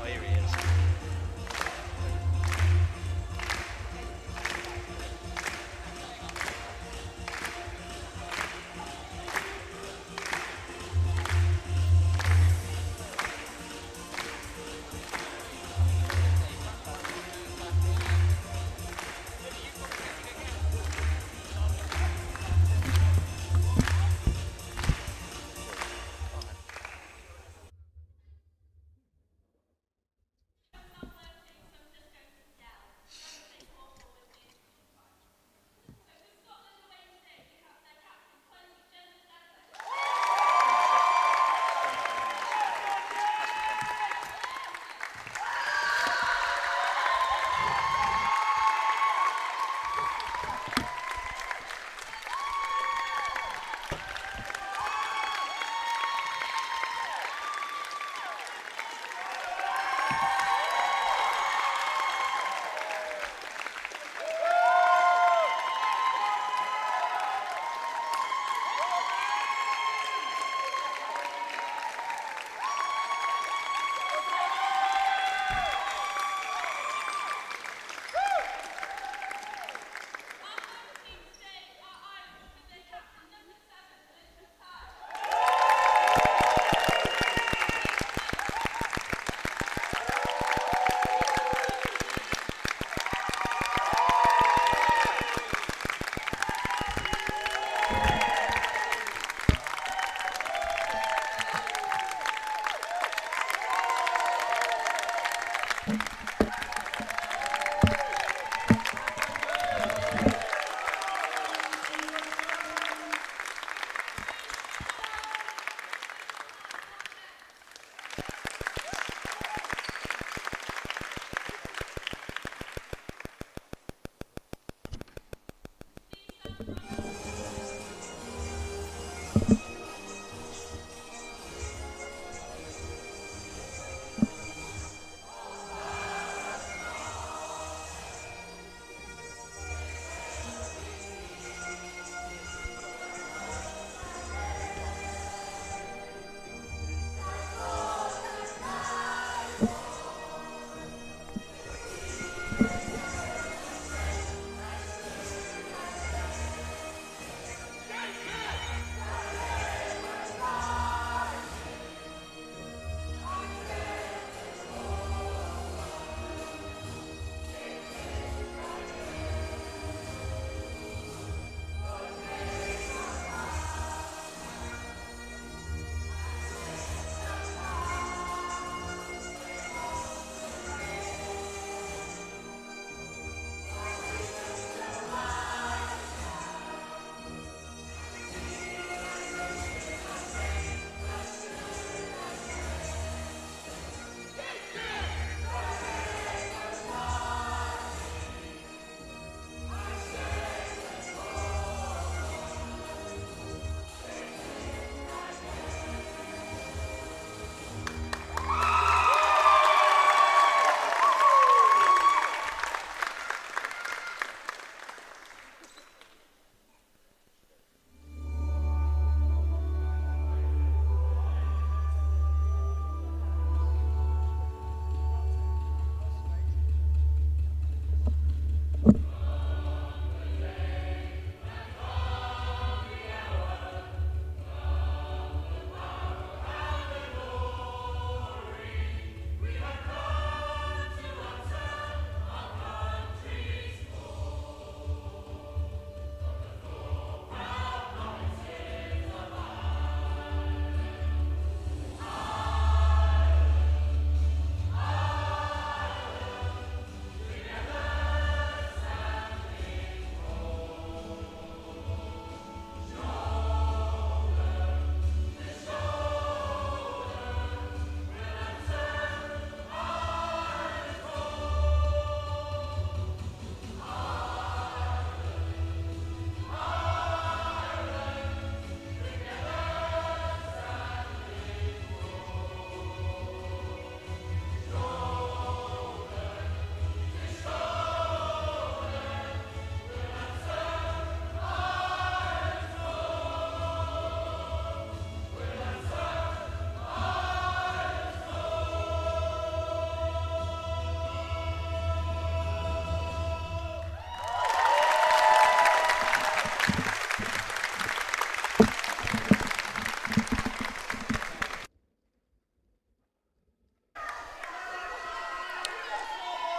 Oh, here he is.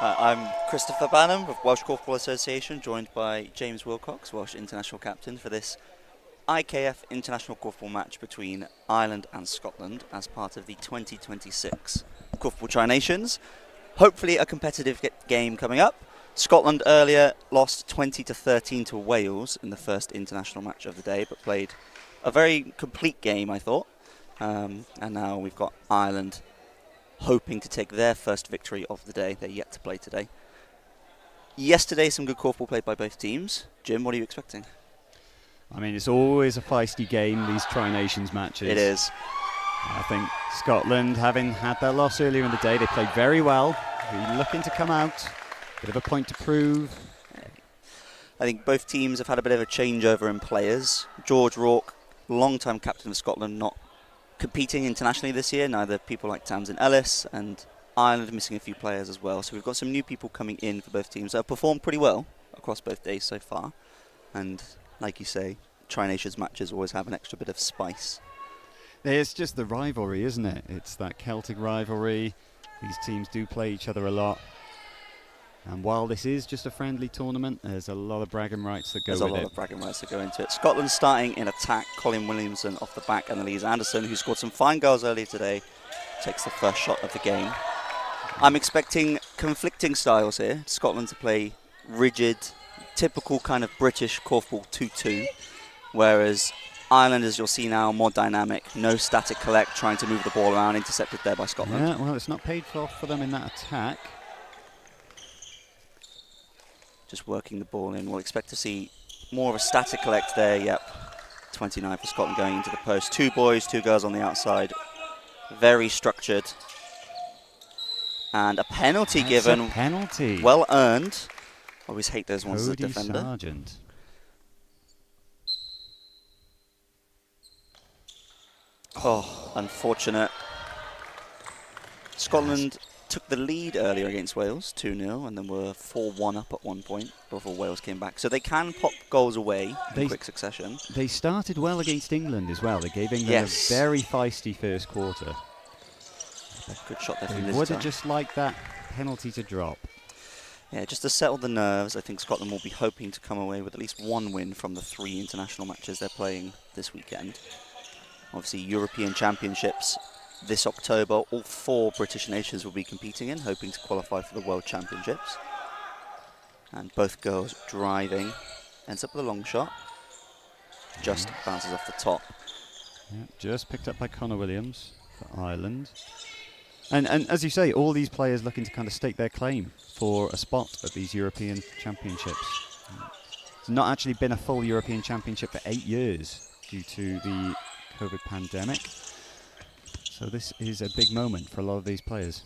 I'm Christopher Banham of Welsh Korfball Association, joined by James Wilcox, Welsh international captain, for this IKF international korfball match between Ireland and Scotland as part of the 2026 Korfball Tri-Nations. Hopefully a competitive game coming up. Scotland earlier lost 20-13 to Wales in the first international match of the day, but played a very complete game, I thought. And now we've got Ireland hoping to take their first victory of the day. They're yet to play today. Yesterday, some good korfball played by both teams. Jim, what are you expecting? I mean, it's always a feisty game, these Tri-Nations matches. It is. I think Scotland, having had their loss earlier in the day, they played very well. Really looking to come out. Bit of a point to prove. I think both teams have had a bit of a changeover in players. George Rourke, long-time captain of Scotland, not competing internationally this year. Neither people like Tamsin Ellis, and Ireland missing a few players as well. So we've got some new people coming in for both teams that have performed pretty well across both days so far. And like you say, Tri-Nations matches always have an extra bit of spice. It's just the rivalry, isn't it? It's that Celtic rivalry. These teams do play each other a lot. And while this is just a friendly tournament, there's a lot of bragging rights that go with it. There's a lot of bragging rights that go into it. Scotland starting in attack. Colin Williamson off the back, and Elise Anderson, who scored some fine goals earlier today, takes the first shot of the game. I'm expecting conflicting styles here. Scotland to play rigid, typical kind of British korfball 2-2, whereas Ireland, as you'll see now, more dynamic. No static collect, trying to move the ball around, intercepted there by Scotland. Yeah, well, it's not paid off for them in that attack. Just working the ball in. We'll expect to see more of a static collect there. Yep, 29 for Scotland going into the post. 2 boys, 2 girls on the outside. Very structured. And a penalty That's given. A penalty. Well earned. Always hate those ones as a Cody defender. Sargent. Oh, unfortunate. Scotland took the lead earlier against Wales, 2-0, and then were 4-1 up at one point before Wales came back. So they can pop goals away in quick succession. They started well against England as well. They gave England a very feisty first quarter. Good shot there from They this would time. have just liked that penalty to drop. Yeah, just to settle the nerves, I think Scotland will be hoping to come away with at least one win from the 3 international matches they're playing this weekend. Obviously, European Championships this October, all 4 British nations will be competing in, hoping to qualify for the World Championships. And both girls driving. Ends up with a long shot. Just bounces off the top. Yeah, just picked up by Connor Williams for Ireland. And as you say, all these players looking to kind of stake their claim for a spot at these European Championships. It's not actually been a full European Championship for 8 years due to the COVID pandemic. So this is a big moment for a lot of these players.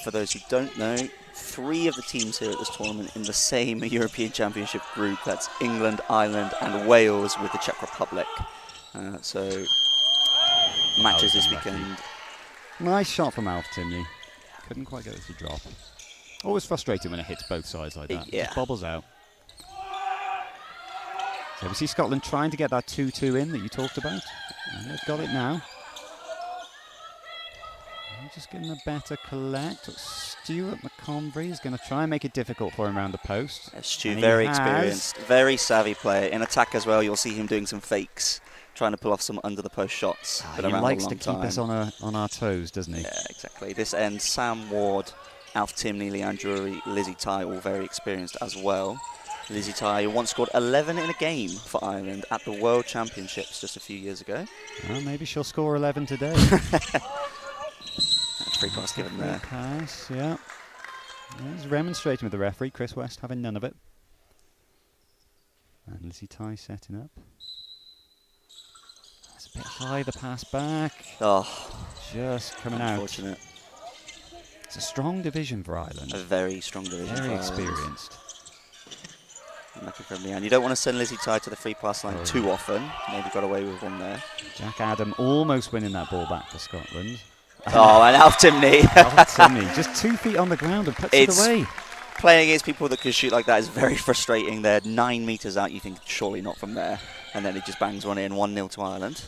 For those who don't know, 3 of the teams here at this tournament in the same European Championship group. That's England, Ireland and Wales with the Czech Republic. So matches this weekend. Nice shot from Alf Timney. Couldn't quite get it to drop. Always frustrating when it hits both sides like that. Yeah. Just bobbles out. So we see Scotland trying to get that 2-2 in that you talked about. And they've got it now. Just getting a better collect. Stuart McConvey is going to try and make it difficult for him around the post. Stu, very experienced, very savvy player. In attack as well, you'll see him doing some fakes, trying to pull off some under the post shots. He likes to keep us on our toes, doesn't he? Yeah, exactly. This ends Sam Ward, Alf Timney, Leanne Drury, Lizzie Ty, all very experienced as well. Lizzie Ty, who once scored 11 in a game for Ireland at the World Championships just a few years ago. Well, maybe she'll score 11 today. Free pass given there. Free pass, yeah. He's remonstrating with the referee, Chris West having none of it. And Lizzie Ty setting up. That's a bit high, the pass back. Oh, just coming unfortunate. out. It's a strong division for Ireland. A very strong division. Very experienced. And you don't want to send Lizzie Ty to the free pass line too often. Maybe got away with one there. Jack Adam almost winning that ball back for Scotland. Oh, and Alf Timney. Alf Timney, just 2 feet on the ground and puts it away. Playing against people that can shoot like that is very frustrating. They're 9 metres out, you think surely not from there. And then he just bangs one in, 1-0 to Ireland.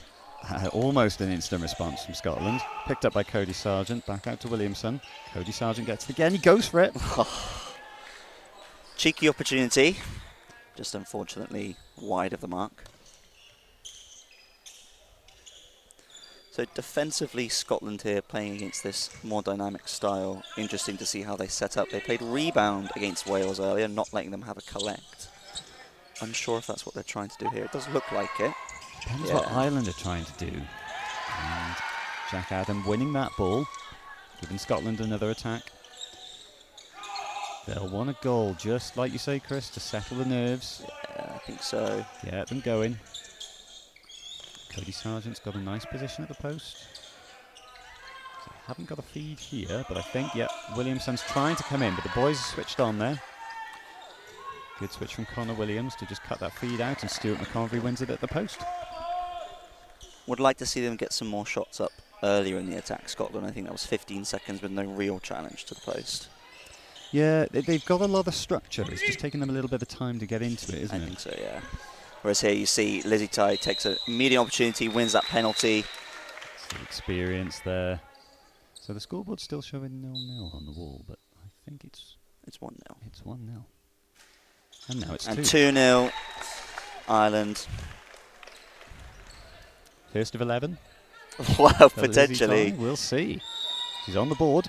Almost an instant response from Scotland. Picked up by Cody Sargent. Back out to Williamson. Cody Sargent gets it again. He goes for it. Cheeky opportunity. Just unfortunately wide of the mark. So defensively, Scotland here playing against this more dynamic style. Interesting to see how they set up. They played rebound against Wales earlier, not letting them have a collect. Unsure if that's what they're trying to do here. It does look like it. Depends what Ireland are trying to do. And Jack Adam winning that ball, giving Scotland another attack. They'll want a goal, just like you say, Chris, to settle the nerves. Yeah, I think so. Get them going. Cody Sargent's got a nice position at the post. So haven't got a feed here, but I think, Williamson's trying to come in, but the boys are switched on there. Good switch from Connor Williams to just cut that feed out, and Stuart McConvey wins it at the post. Would like to see them get some more shots up earlier in the attack, Scotland. I think that was 15 seconds with no real challenge to the post. Yeah, they've got a lot of structure. It's just taking them a little bit of time to get into it, isn't it? I think so, yeah. Whereas here you see Lizzie Tai takes an immediate opportunity, wins that penalty. Some experience there. So the scoreboard's still showing 0-0 on the wall, but I think it's 1-0. It's 1-0. And now it's 2. And 2-0, Ireland. First of 11. Well, potentially. We'll see. He's on the board.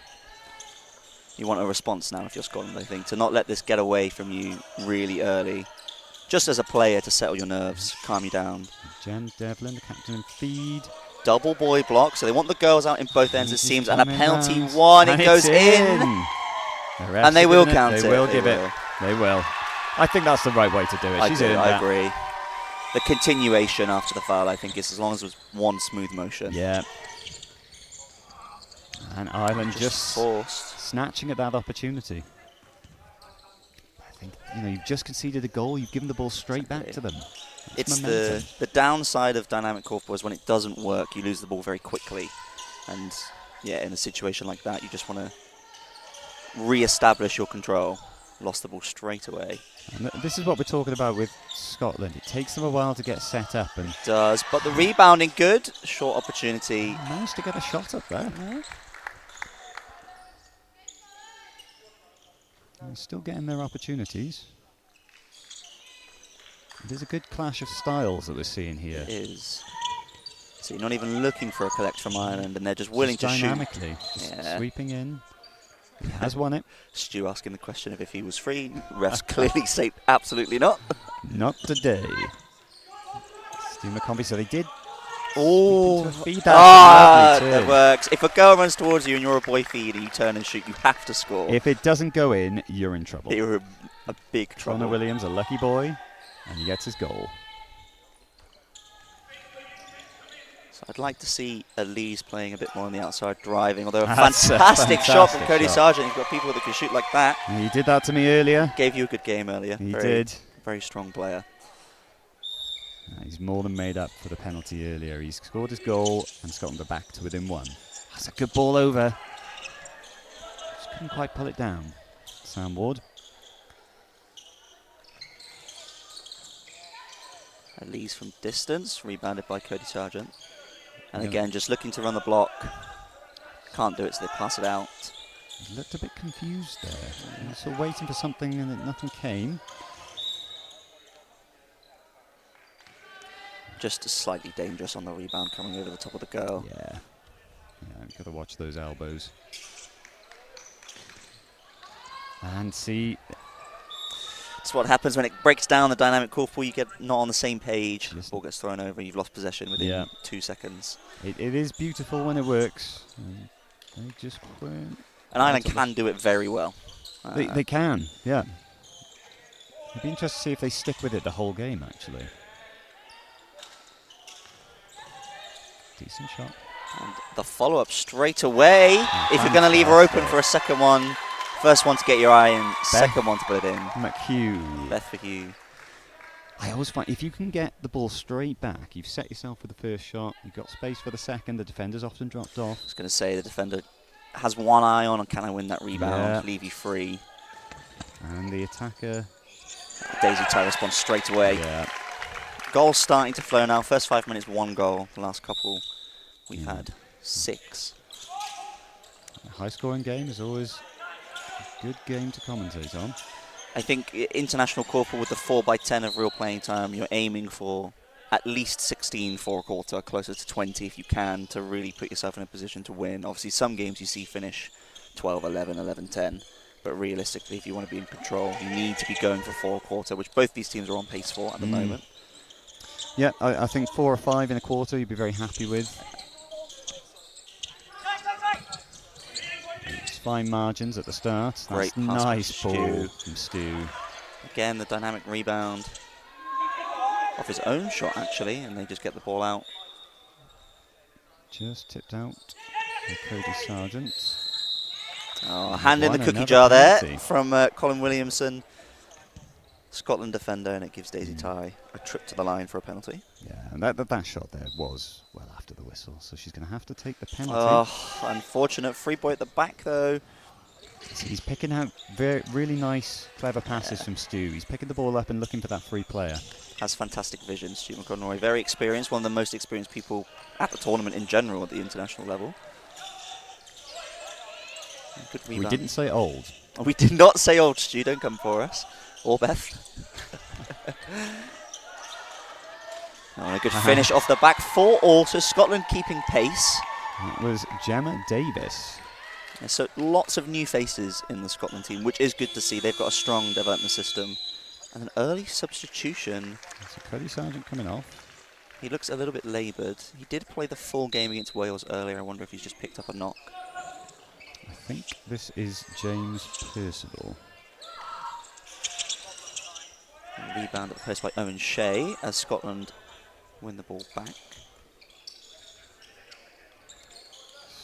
You want a response now if you're Scotland, I think, to not let this get away from you really early. Just as a player to settle your nerves, calm you down. Jen Devlin, the captain, and feed. Double boy block, so they want the girls out in both ends, it seems, and a penalty one, it goes in. And they will count it. They will give it. They will. I think that's the right way to do it. I agree. The continuation after the foul, I think, is as long as it was one smooth motion. Yeah. And Ireland just forced. Snatching at that opportunity. I think, you've just conceded a goal. You've given the ball straight back to them. It's the downside of dynamic korfball is when it doesn't work, you lose the ball very quickly. And, in a situation like that, you just want to re-establish your control. Lost the ball straight away. And this is what we're talking about with Scotland. It takes them a while to get set up. And it does, but the rebounding good. Short opportunity. Managed to get a shot up there. They're still getting their opportunities. There's a good clash of styles that we're seeing here. It is. So you're not even looking for a collect from Ireland, and they're just willing to shoot. Dynamically, sweeping in. He has won it. Stu asking the question of if he was free. Refs clearly say absolutely not. Not today. Stu McConvey, so they did. Oh, that works. If a girl runs towards you and you're a boy feeder, you turn and shoot, you have to score. If it doesn't go in, you're in trouble. You're a big trouble. Connor Williams, a lucky boy, and he gets his goal. So I'd like to see Elise playing a bit more on the outside, driving, although a fantastic shot from Cody Sargent. You've got people that can shoot like that. He did that to me earlier. Gave you a good game earlier. He did. Very strong player. He's more than made up for the penalty earlier. He's scored his goal, and Scotland are back to within 1. That's a good ball over. Just couldn't quite pull it down. Sam Ward. Elise from distance, rebounded by Cody Sargent. And again, just looking to run the block. Can't do it, so they pass it out. He looked a bit confused there. He was still waiting for something, and nothing came. Just slightly dangerous on the rebound coming over the top of the girl. Yeah, you've got to watch those elbows. And see. It's what happens when it breaks down the dynamic korfball. You get not on the same page. The ball gets thrown over. You've lost possession within 2 seconds. It is beautiful when it works. They just weren't. And Ireland can do it very well. They can, yeah. It'd be interesting to see if they stick with it the whole game, actually. Decent shot. And the follow-up straight away. If you're going to leave her open for a second one, first one to get your eye in, second one to put it in. McHugh. Beth for Hugh. I always find if you can get the ball straight back, you've set yourself for the first shot, you've got space for the second, the defender's often dropped off. I was going to say the defender has one eye on, can I win that rebound, leave you free. And the attacker. Daisy Tai responds straight away. Yeah. Goals starting to flow now. First 5 minutes, 1 goal. The last couple, we've had 6. A high-scoring game is always a good game to commentate on. I think international corporal with the 4x10 of real playing time, you're aiming for at least 16 for a quarter, closer to 20 if you can, to really put yourself in a position to win. Obviously, some games you see finish 12-11, 11-10. But realistically, if you want to be in control, you need to be going for 4 a quarter, which both these teams are on pace for at the moment. Yeah, I think 4 or 5 in a quarter you'd be very happy with. It's fine margins at the start. Great That's pass nice from ball Stu. from Stu. Again, the dynamic rebound off his own shot, actually, and they just get the ball out. Just tipped out by Cody Sargent. Oh, hand in the Won cookie another jar penalty. there from Colin Williamson, Scotland defender, and it gives Daisy Ty a trip to the line for a penalty. Yeah, and that shot there was well after the whistle, so she's going to have to take the penalty. Oh, unfortunate. Free boy at the back, though. So he's picking out really nice, clever passes from Stu. He's picking the ball up and looking for that free player. Has fantastic vision, Stu McConroy. Very experienced, one of the most experienced people at the tournament in general at the international level. Good We rebound. didn't say old. We did not say old, Stu. Don't come for us. Or Beth. Oh, a good finish off the back. 4-all, so Scotland keeping pace. It was Gemma Davis. Yeah, so lots of new faces in the Scotland team, which is good to see. They've got a strong development system. And an early substitution. So Cody Sargent coming off. He looks a little bit laboured. He did play the full game against Wales earlier. I wonder if he's just picked up a knock. I think this is James Percival. Rebound at the post by Owen Shea as Scotland win the ball back.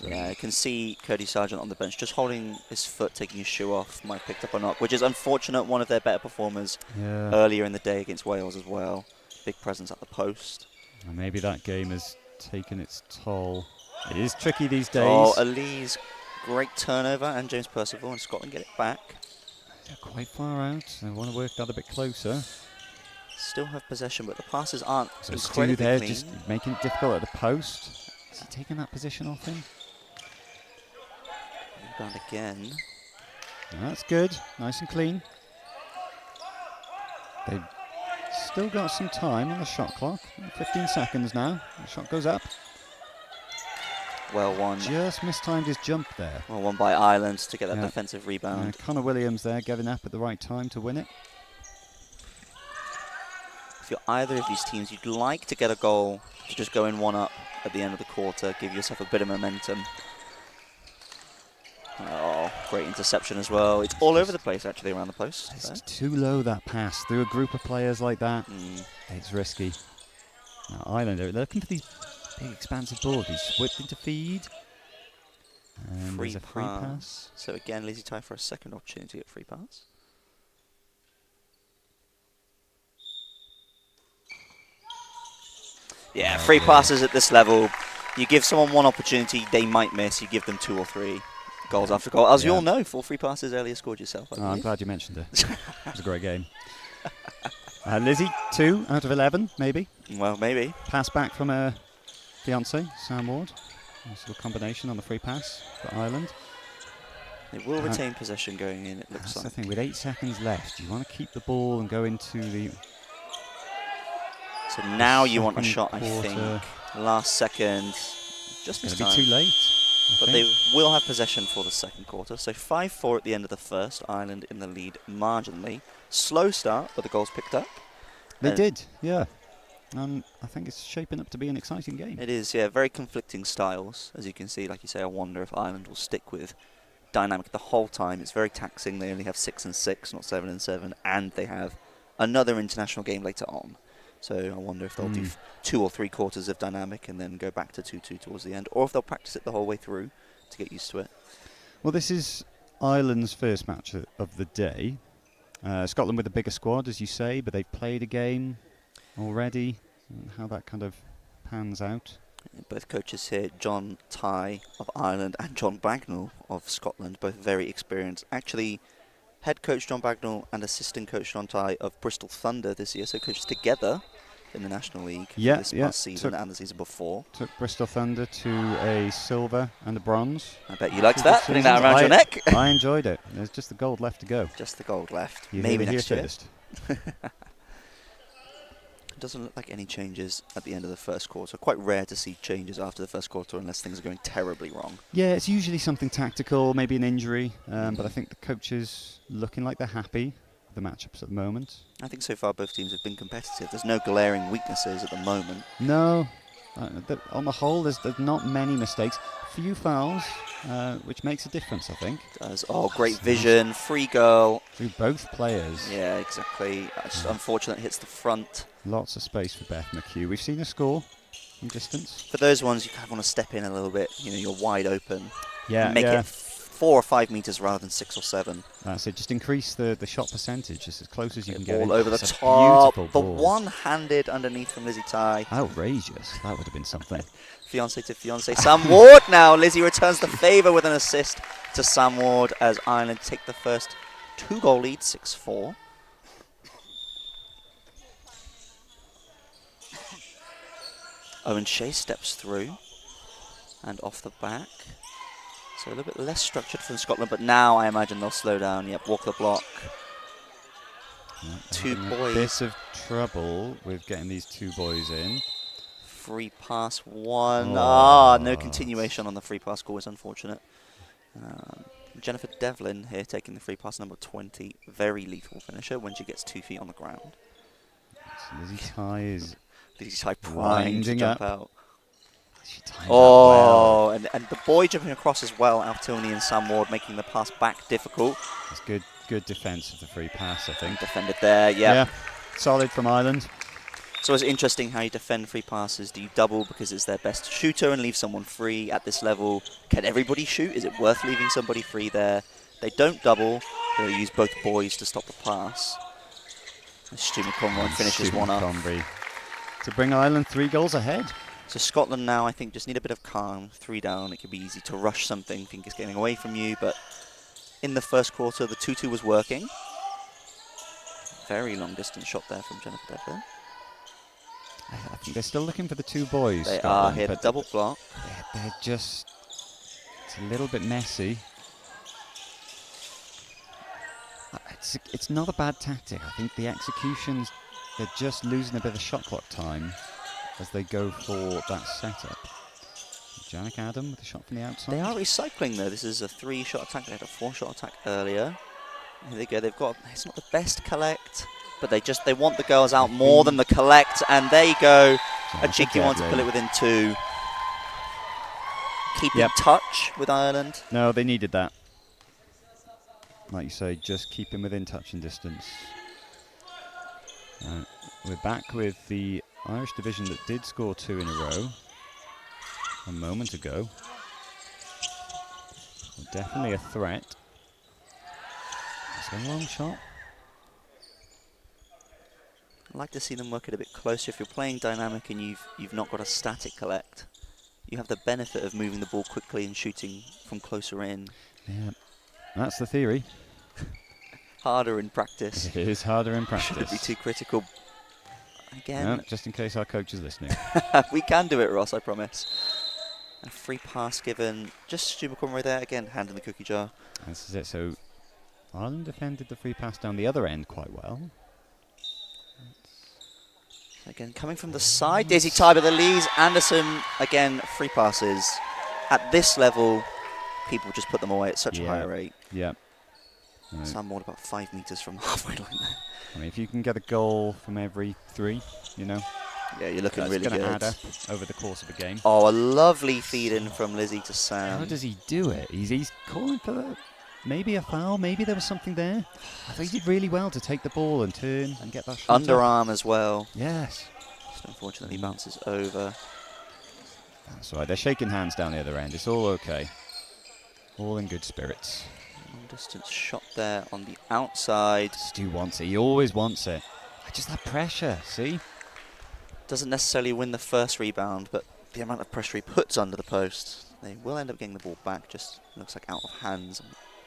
Yeah, I can see Cody Sargent on the bench just holding his foot, taking his shoe off. Might have picked up a knock, which is unfortunate. One of their better performers earlier in the day against Wales as well. Big presence at the post. And maybe that game has taken its toll. It is tricky these days. Oh, Elise, great turnover, and James Percival, and Scotland get it back. They're quite far out. They want to work that a bit closer. Still have possession, but the passes aren't So Stu incredibly there clean. just making it difficult at the post. Is he taking that position off him? Rebound again. That's good. Nice and clean. They've still got some time on the shot clock. 15 seconds now. The shot goes up. Well won. Just mistimed his jump there. Well won by Ireland to get that Yeah. defensive rebound. Connor Williams there giving up at the right time to win it. If you're either of these teams, you'd like to get a goal to just go in 1-up at the end of the quarter, give yourself a bit of momentum. Oh, great interception as well. It's all over the place, actually, around the post. It's too low, that pass. Through a group of players like that, Mm. it's risky. Now, Ireland, they're looking for these big, expansive balls. He's whipped into feed. And Free there's a free pass. pass. So again, Lizzie Ty for a second opportunity at free pass. Yeah, free passes at this level. You give someone one opportunity, they might miss. You give them 2 or 3 goals after goal. As you all know, 4 free passes earlier scored yourself. I I'm believe. glad you mentioned it. It was a great game. Lizzie, 2 out of 11, maybe. Well, maybe. Pass back from her fiance, Sam Ward. Nice little combination on the free pass for Ireland. They will retain possession going in, it looks That's the like. thing, with 8 seconds left, you want to keep the ball and go into the So now you want a second shot, I quarter. think. Last second. Just It's missed going to time. be too late. I But think. they will have possession for the second quarter. So 5-4 at the end of the first. Ireland in the lead marginally. Slow start, but the goals picked up. They did, yeah. I think it's shaping up to be an exciting game. It is, yeah. Very conflicting styles. As you can see, like you say, I wonder if Ireland will stick with dynamic the whole time. It's very taxing. They only have 6 and 6, not 7 and 7. And they have another international game later on. So I wonder if they'll do 2 or 3 quarters of dynamic and then go back to 2-2 towards the end. Or if they'll practice it the whole way through to get used to it. Well, this is Ireland's first match of the day. Scotland with a bigger squad, as you say, but they've played a game already. And how that kind of pans out. Both coaches here, John Tye of Ireland and John Bagnall of Scotland, both very experienced. Actually, head coach John Bagnall and assistant coach John Tye of Bristol Thunder this year, so coaches together in the National League Yeah, this yeah. past season and the season before. Took Bristol Thunder to a silver and a bronze. I bet you liked Two that, good putting that seasons. around your neck. I enjoyed it. There's just the gold left to go. Just the gold left. You Maybe heard it next here year. first. Doesn't look like any changes at the end of the first quarter. Quite rare to see changes after the first quarter unless things are going terribly wrong. Yeah, it's usually something tactical, maybe an injury, but I think the coaches looking like they're happy with the matchups at the moment. I think so far both teams have been competitive. There's no glaring weaknesses at the moment. No, on the whole, there's not many mistakes. Few fouls, which makes a difference, I think. Does. Oh, great vision, free goal. Through both players. Yeah, exactly. It's unfortunate hits the front. Lots of space for Beth McHugh. We've seen her score from distance. For those ones, you kind of want to step in a little bit. You know, you're wide open. Yeah, Make yeah. it 4 or 5 meters rather than 6 or 7. That's it. Just increase the shot percentage just as close as you can get. Ball in. over the It's a top. beautiful The ball. one-handed underneath from Lizzie Ty. Outrageous. That would have been something. Fiancé to fiancé. Sam Ward now. Lizzie returns the favour with an assist to Sam Ward as Ireland take the first 2-goal lead, 6-4. Owen Shea steps through and off the back. So a little bit less structured from Scotland, but now I imagine they'll slow down. Yep, walk the block. Yeah, Two having boys. A bit of trouble with getting these two boys in. Free pass one. Oh. No continuation on the free pass call is unfortunate. Jennifer Devlin here taking the free pass, number 20. Very lethal finisher when she gets 2 feet on the ground. So Lizzie Ty is Lizzie Ty primed to winding jump up. out. She timed that well. And the boy jumping across as well, Altoni and Sam Ward making the pass back difficult. It's good defence of the free pass, I think. Defended there, yeah. Solid from Ireland. So it's interesting how you defend free passes. Do you double because it's their best shooter and leave someone free at this level? Can everybody shoot? Is it worth leaving somebody free there? They don't double. They'll use both boys to stop the pass. Stu McConroy finishes Stu one up. McConvey to bring Ireland 3 goals ahead. So Scotland now, I think, just need a bit of calm. 3 down. It could be easy to rush something. Think it's getting away from you. But in the first quarter, the 2-2 was working. Very long distance shot there from Jennifer Devlin. I think they're still looking for the 2 boys. They Scotland, are here, the but double block. They're just... It's a little bit messy. It's not a bad tactic. I think the executions, they're just losing a bit of shot clock time as they go for that setup. Janik Adam with a shot from the outside. They are recycling though. This is a 3-shot attack. They had a 4-shot attack earlier. Here they go. They've got. It's not the best collect, but they want the girls out more than the collect. And there you go. A cheeky one to pull it within 2. Keep in touch with Ireland. No, they needed that. Like you say, just keep him within touching distance. We're back with the Irish division that did score 2 in a row a moment ago. Well, definitely a threat. It's a long shot. I'd like to see them work it a bit closer. If you're playing dynamic and you've not got a static collect, you have the benefit of moving the ball quickly and shooting from closer in. Yeah, that's the theory. Harder in practice. It is harder in practice. Shouldn't be too critical. Again, No, just in case our coach is listening. we can do it, Ross, I promise. A free pass given. Just Stu McConroy there again, hand in the cookie jar. This is it. So Ireland defended the free pass down the other end quite well. Again, coming from the side, Daisy Ty with the leads. Anderson, again, free passes. At this level, people just put them away at such a high rate. Yeah. Right. Sam Ward about 5 meters from the halfway line there. I mean, if you can get a goal from every 3, you know, Yeah, you're looking that's really going to good. add up over the course of a game. Oh, a lovely feed in from Lizzie to Sam. How does he do it? He's calling for maybe a foul. Maybe there was something there. I think he did really well to take the ball and turn and get that shot up. Underarm as well. Yes. Just unfortunately bounces over. That's right. They're shaking hands down the other end. It's all okay. All in good spirits. Long distance shot there on the outside. Stu wants it. He always wants it. Just that pressure, see? Doesn't necessarily win the first rebound, but the amount of pressure he puts under the post, they will end up getting the ball back. Just looks like out of hands.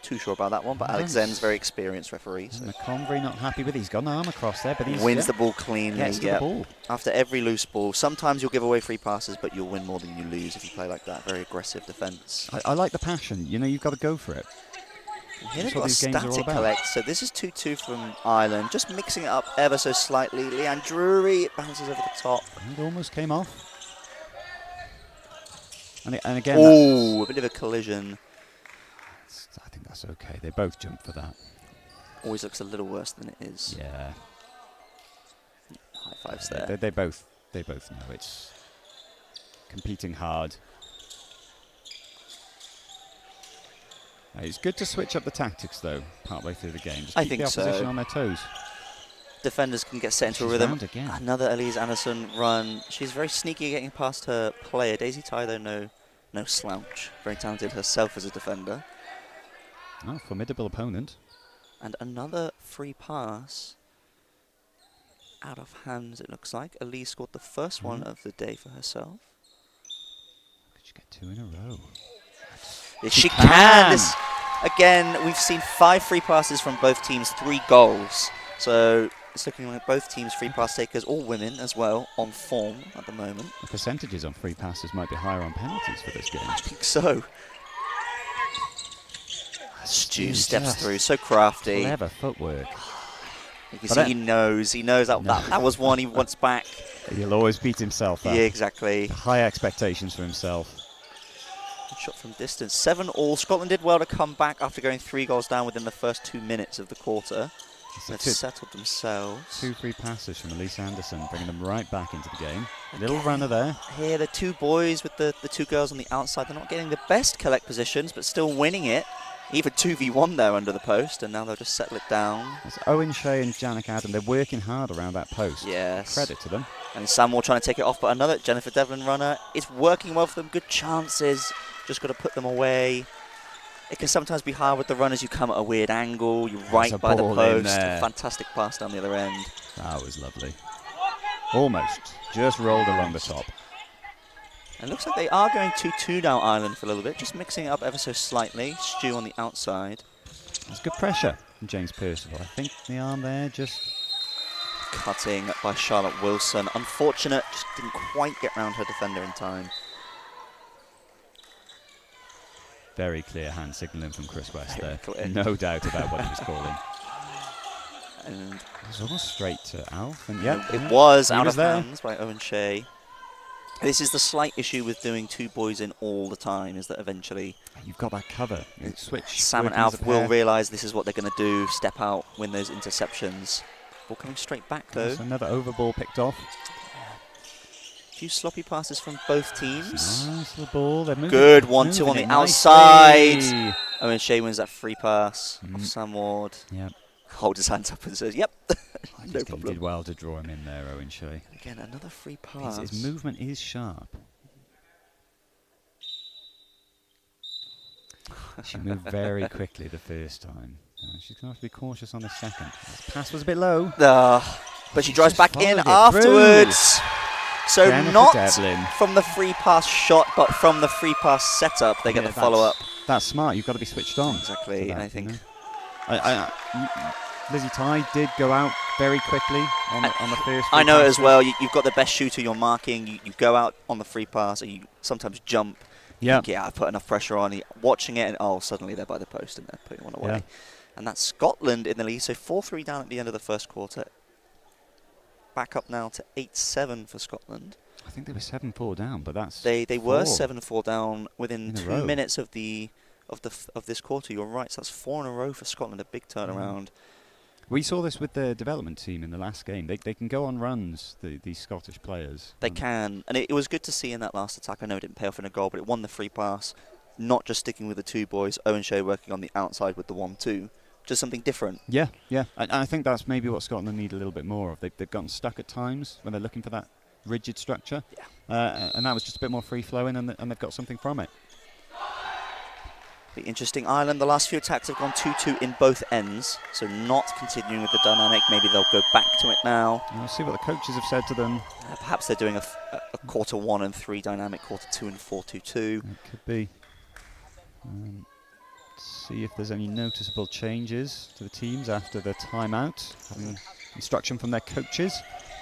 too sure about that one, but Alex Zen's very experienced referee. So. McComb very not happy with it. He's got an arm across there, but he wins the ball cleanly. Gets to the ball. After every loose ball, sometimes you'll give away free passes, but you'll win more than you lose if you play like that. Very aggressive defence. I like the passion. You know, you've got to go for it. Here they've got a static collect, so this is 2-2 from Ireland. Just mixing it up ever so slightly. Leanne Drury, it bounces over the top. It almost came off. And again... Oh, a bit of a collision. I think that's okay. They both jump for that. Always looks a little worse than it is. Yeah. High fives there. They both know it's competing hard. It's good to switch up the tactics, though, partway through the game. Just keep the opposition on their toes. Defenders can get set into a rhythm. Another Elise Anderson run. She's very sneaky getting past her player. Daisy Tai, though, no slouch. Very talented herself as a defender. Oh, formidable opponent. And another free pass. Out of hands, it looks like. Elise scored the first one of the day for herself. Could you get 2 in a row? Yes, she can! Again, we've seen 5 free passes from both teams, 3 goals. So it's looking like both teams free pass takers, all women as well, on form at the moment. The percentages on free passes might be higher on penalties for this game. I think so. Stu steps through, so crafty. Clever footwork. You can see he knows that was one he wants back. He'll always beat himself up. Yeah, exactly. High expectations for himself. Shot from distance. 7-all. Scotland did well to come back after going 3 goals down within the first 2 minutes of the quarter. They've settled themselves. 2 free passes from Elise Anderson, bringing them right back into the game. Little runner there. Here, the 2 boys with the 2 girls on the outside. They're not getting the best collect positions, but still winning it. Even 2v1 there under the post, and now they'll just settle it down. It's Owen Shea and Janik Adam. They're working hard around that post. Yes. Credit to them. And Samuel trying to take it off, but another Jennifer Devlin runner. It's working well for them. Good chances. Just got to put them away. It can sometimes be hard with the runners. You come at a weird angle. You're right by the post. A fantastic pass down the other end. That was lovely. Almost. Just rolled along the top. It looks like they are going 2-2 now, Ireland, for a little bit. Just mixing it up ever so slightly. Stu on the outside. That's good pressure from James Percival. I think the arm there just... Cutting by Charlotte Wilson. Unfortunate. Just didn't quite get round her defender in time. Very clear hand signalling from Chris West there. Clear. No doubt about what he was calling. And it was almost straight to Alf. And yeah, it was out of hands by Owen Shea. This is the slight issue with doing 2 boys in all the time, is that eventually... You've got that cover. Switch. Sam and Alf will realise this is what they're going to do, step out, win those interceptions. Ball coming straight back, though. That's another over ball picked off. A few sloppy passes from both teams. Nice little ball. They're moving. Good 1-2 on the outside. Owen Shea wins that free pass off Sam Ward. Yep. Holds his hands up and says, yep. No problem. He did well to draw him in there, Owen Shea. Again, another free pass. His movement is sharp. She moved very quickly the first time. She's going to have to be cautious on the second. This pass was a bit low. But she drives back in afterwards. So Jennifer not Devlin. From the free pass shot, but from the free pass setup, they get the follow-up. That's smart. You've got to be switched on. Exactly, that, I think. You know? Lizzie Tai did go out very quickly on the first free I know pass. it as well. You've got the best shooter you're marking. You go out on the free pass, and you sometimes jump. Yeah. I put enough pressure on. You're watching it, and suddenly they're by the post, and they're putting one away. Yeah. And that's Scotland in the lead. So 4-3 down at the end of the first quarter. Back up now to 8-7 for Scotland. I think they were 7-4 down, but that's they were 7-4 down within 2 minutes of this quarter. You're right. So that's 4 in a row for Scotland. A big turnaround. We saw this with the development team in the last game. They can go on runs, these Scottish players. They can. And it was good to see in that last attack. I know it didn't pay off in a goal, but it won the free pass. Not just sticking with the 2 boys. Owen Shea working on the outside with the 1-2. Just something different. Yeah, yeah. I think that's maybe what Scotland need a little bit more of. They've gotten stuck at times when they're looking for that rigid structure. Yeah. And that was just a bit more free-flowing, and they've got something from it. Be interesting. Ireland, the last few attacks have gone 2-2 in both ends, so not continuing with the dynamic. Maybe they'll go back to it now. We'll see what the coaches have said to them. Perhaps they're doing a quarter 1 and 3 dynamic, quarter 2 and 4-2-2. It could be. see if there's any noticeable changes to the teams after the timeout, having instruction from their coaches.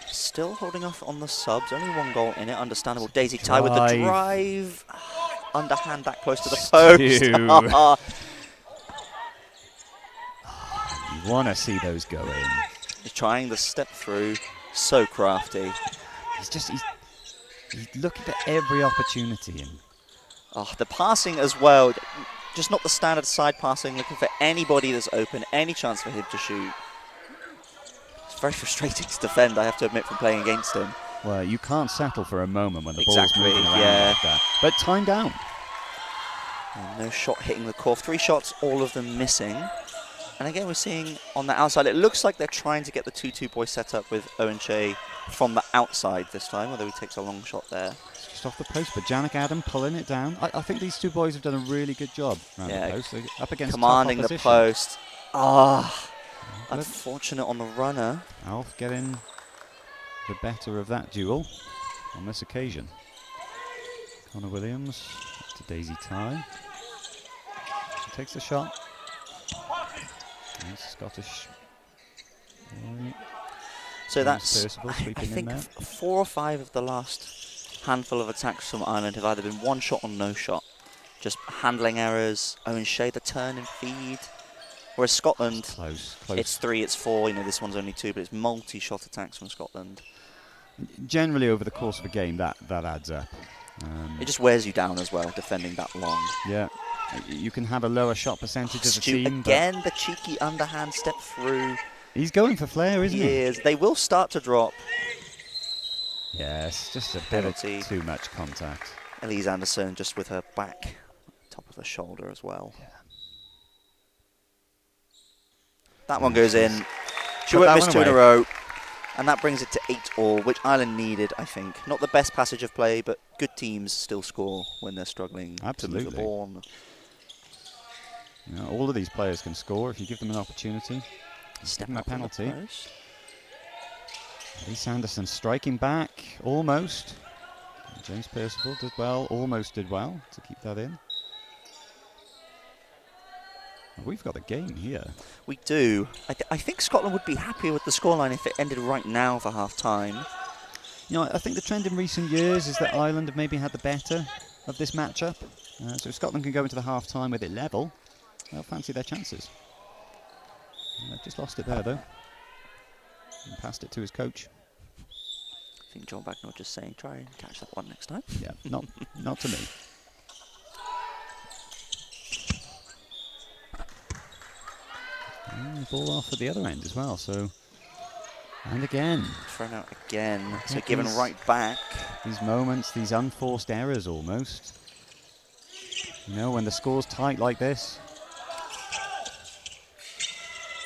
Still holding off on the subs. Only 1 goal in it. Understandable. Daisy Tai with the drive. Underhand back close to the post. You want to see those go in. He's trying the step through. So crafty. He's looking for every opportunity. And oh, the passing as well. Just not the standard side passing. Looking for anybody that's open. Any chance for him to shoot. It's very frustrating to defend, I have to admit, from playing against him. Well, you can't settle for a moment when the Exactly, ball's moving around like that. But time down. And no shot hitting the core. 3 shots, all of them missing. And again, we're seeing on the outside, it looks like they're trying to get the 2-2 boy set up with Owen Shea from the outside this time, although he takes a long shot there. It's just off the post, but Janik Adam pulling it down. I think these 2 boys have done a really good job around the post. They're up against commanding tough the opposition. post. Ah, unfortunate on the runner. Alf getting the better of that duel on this occasion. Connor Williams to Daisy Tai. She takes the shot. Scottish. So that's, Percival I sweeping in think, there. 4 or 5 of the last handful of attacks from Ireland have either been 1 shot or no shot. Just handling errors. Owen Shea, the turn and feed. Whereas Scotland, Close. it's 3, it's 4. You know, this one's only 2, but it's multi-shot attacks from Scotland. Generally, over the course of a game, that adds up. It just wears you down as well, defending that long. Yeah. You can have a lower shot percentage as a team. Again, the cheeky underhand step through. He's going for flair, isn't he? He is. They will start to drop. Yes, just a Penalty. bit of too much contact. Elise Anderson just with her back, top of her shoulder as well. Yeah. That one goes in. She won't miss 2 in a row. And that brings it to 8-all, which Ireland needed, I think. Not the best passage of play, but good teams still score when they're struggling to move the ball on. You know, all of these players can score if you give them an opportunity. Step give them a up on the penalty. post. Elise Anderson striking back, almost. James Percival did well, almost did well to keep that in. We've got a game here. We do. I think Scotland would be happier with the scoreline if it ended right now for half-time. You know, I think the trend in recent years is that Ireland have maybe had the better of this matchup. So if Scotland can go into the half-time with it level, they'll fancy their chances. They've just lost it there, though. And passed it to his coach. I think John Bagnall just saying, try and catch that one next time. Yeah, not to me. And ball off at the other end as well, so... And again. Thrown out again, so given right back. These moments, these unforced errors almost. You know, when the score's tight like this.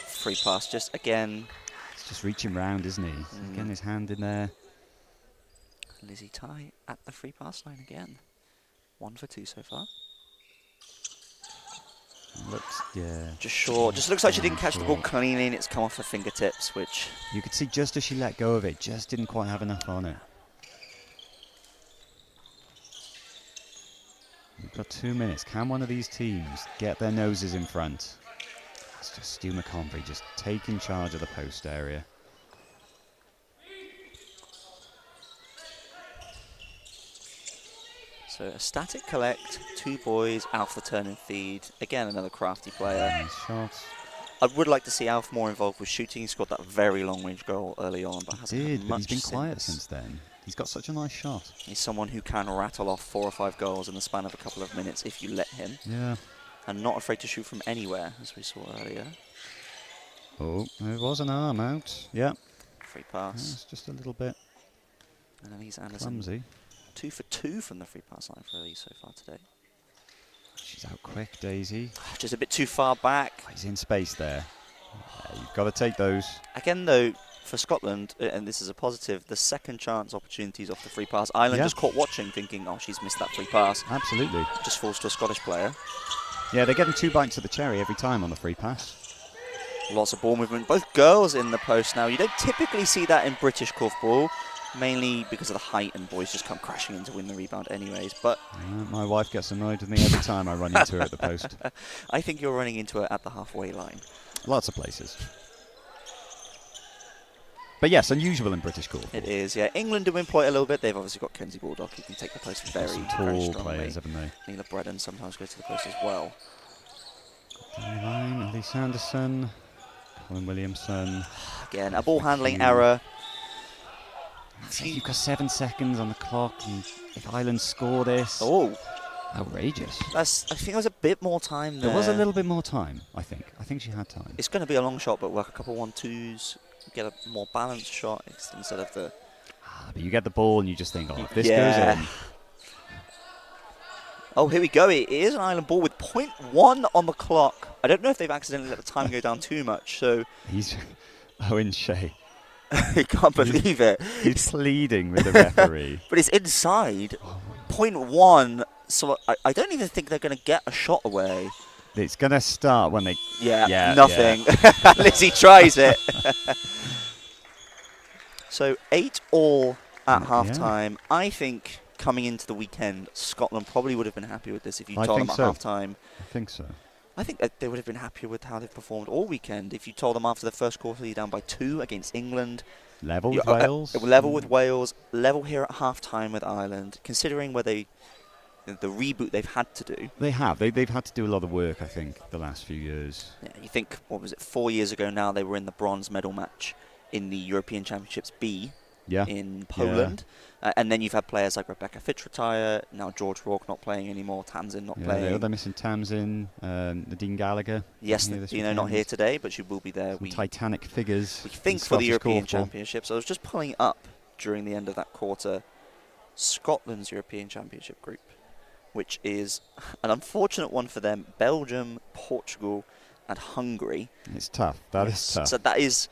Free pass, just again. It's just reaching round, isn't he? Getting his hand in there. Lizzie Tai at the free pass line again. 1 for 2 so far. Looks, yeah. Just short. Just looks like she didn't catch the ball cleanly and it's come off her fingertips, which... You could see just as she let go of it, just didn't quite have enough on it. We've got 2 minutes. Can one of these teams get their noses in front? It's just Stu McConvey just taking charge of the post area. So a static collect, 2 boys, Alf the turn and feed. Again, another crafty player. Nice shot. I would like to see Alf more involved with shooting. He scored that very long-range goal early on, but hasn't had But much he's been quiet since then. He's got such a nice shot. He's someone who can rattle off 4 or 5 goals in the span of a couple of minutes if you let him. Yeah. And not afraid to shoot from anywhere, as we saw earlier. Oh, there was an arm out. Yeah. Free pass. Yeah, it's just a little bit And Elise Anderson. clumsy. 2 for 2 from the free pass line for Elise so far today. She's out quick, Daisy. Just a bit too far back. He's in space there. You've got to take those. Again, though, for Scotland, and this is a positive, the second chance opportunities off the free pass. Ireland just caught watching, thinking, oh, she's missed that free pass. Absolutely. Just falls to a Scottish player. Yeah, they're getting 2 bites of the cherry every time on the free pass. Lots of ball movement. Both girls in the post now. You don't typically see that in British korfball. mainly because of the height, and boys just come crashing in to win the rebound anyways. But My wife gets annoyed with me every time I run into her at the post. I think you're running into it at the halfway line. Lots of places. But yes, unusual in British golf. It is, yeah. England do employ it a little bit. They've obviously got Kenzie Baldock, who can take the post very, Some very tall strongly. players, haven't they? Neela Bredon sometimes goes to the post as well. Danny Line, Ellie Sanderson, Colin Williamson. Again, a ball handling Hugh. error. You've got 7 seconds on the clock, and if Ireland score this, Oh, outrageous. I think there was a bit more time there. There was a little bit more time, I think. I think she had time. It's going to be a long shot, but work a couple 1-2s, get a more balanced shot instead of the... But you get the ball and you just think, oh, if this Yeah. goes in. Oh, here we go. It is an Ireland ball with 0.1 on the clock. I don't know if they've accidentally let the time go down too much, so He's Owen Shea. I can't believe it. He's pleading with the referee. But it's inside 0.1, so I don't even think they're going to get a shot away. It's going to start when they... Yeah, nothing. Lizzie tries it. So 8-all at Yeah. half-time. I think coming into the weekend, Scotland probably would have been happy with this if you I told them think at so. half-time. I think so. I think that they would have been happier with how they've performed all weekend. If you told them after the first quarter you're down by 2 against England, Level with you're, Wales. level with Wales, level here at half-time with Ireland, considering where the reboot they've had to do. They have. They've had to do a lot of work, I think, the last few years. Yeah, you think, what was it, 4 years ago now, they were in the bronze medal match in the European Championships B Yeah. in Poland. And then you've had players like Rebecca Fitch retire, now George Rourke not playing anymore, Tamsin not playing. They're missing Tamsin, Nadine Gallagher. Yes, here this not weekend. here today, but she will be there. Some Titanic figures. We in think for the Scottish European golf. Championships. I was just pulling it up during the end of that quarter. Scotland's European Championship group, which is an unfortunate one for them. Belgium, Portugal, and Hungary. It's tough. That is tough. So that is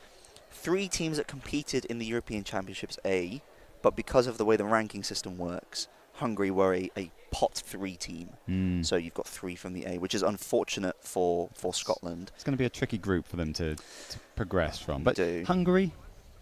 3 teams that competed in the European Championships A, but because of the way the ranking system works, Hungary were a pot 3 team. So you've got 3 from the A, which is unfortunate for Scotland. It's going to be a tricky group for them to progress from. But do. Hungary,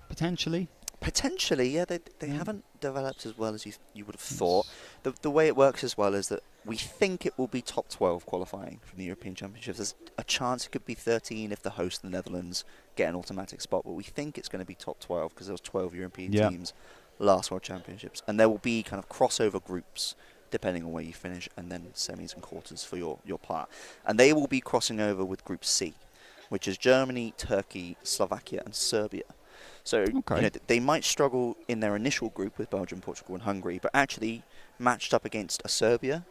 potentially. Potentially, yeah, they haven't developed as well as you would have thought. The way it works as well is that we think it will be top 12 qualifying from the European Championships. There's a chance it could be 13 if the host, the Netherlands, get an automatic spot, but we think it's going to be top 12 because there was 12 European teams last World Championships. And there will be kind of crossover groups depending on where you finish, and then semis and quarters for your part. And they will be crossing over with Group C, which is Germany, Turkey, Slovakia, and Serbia. So they might struggle in their initial group with Belgium, Portugal, and Hungary, but actually matched up against a Serbia.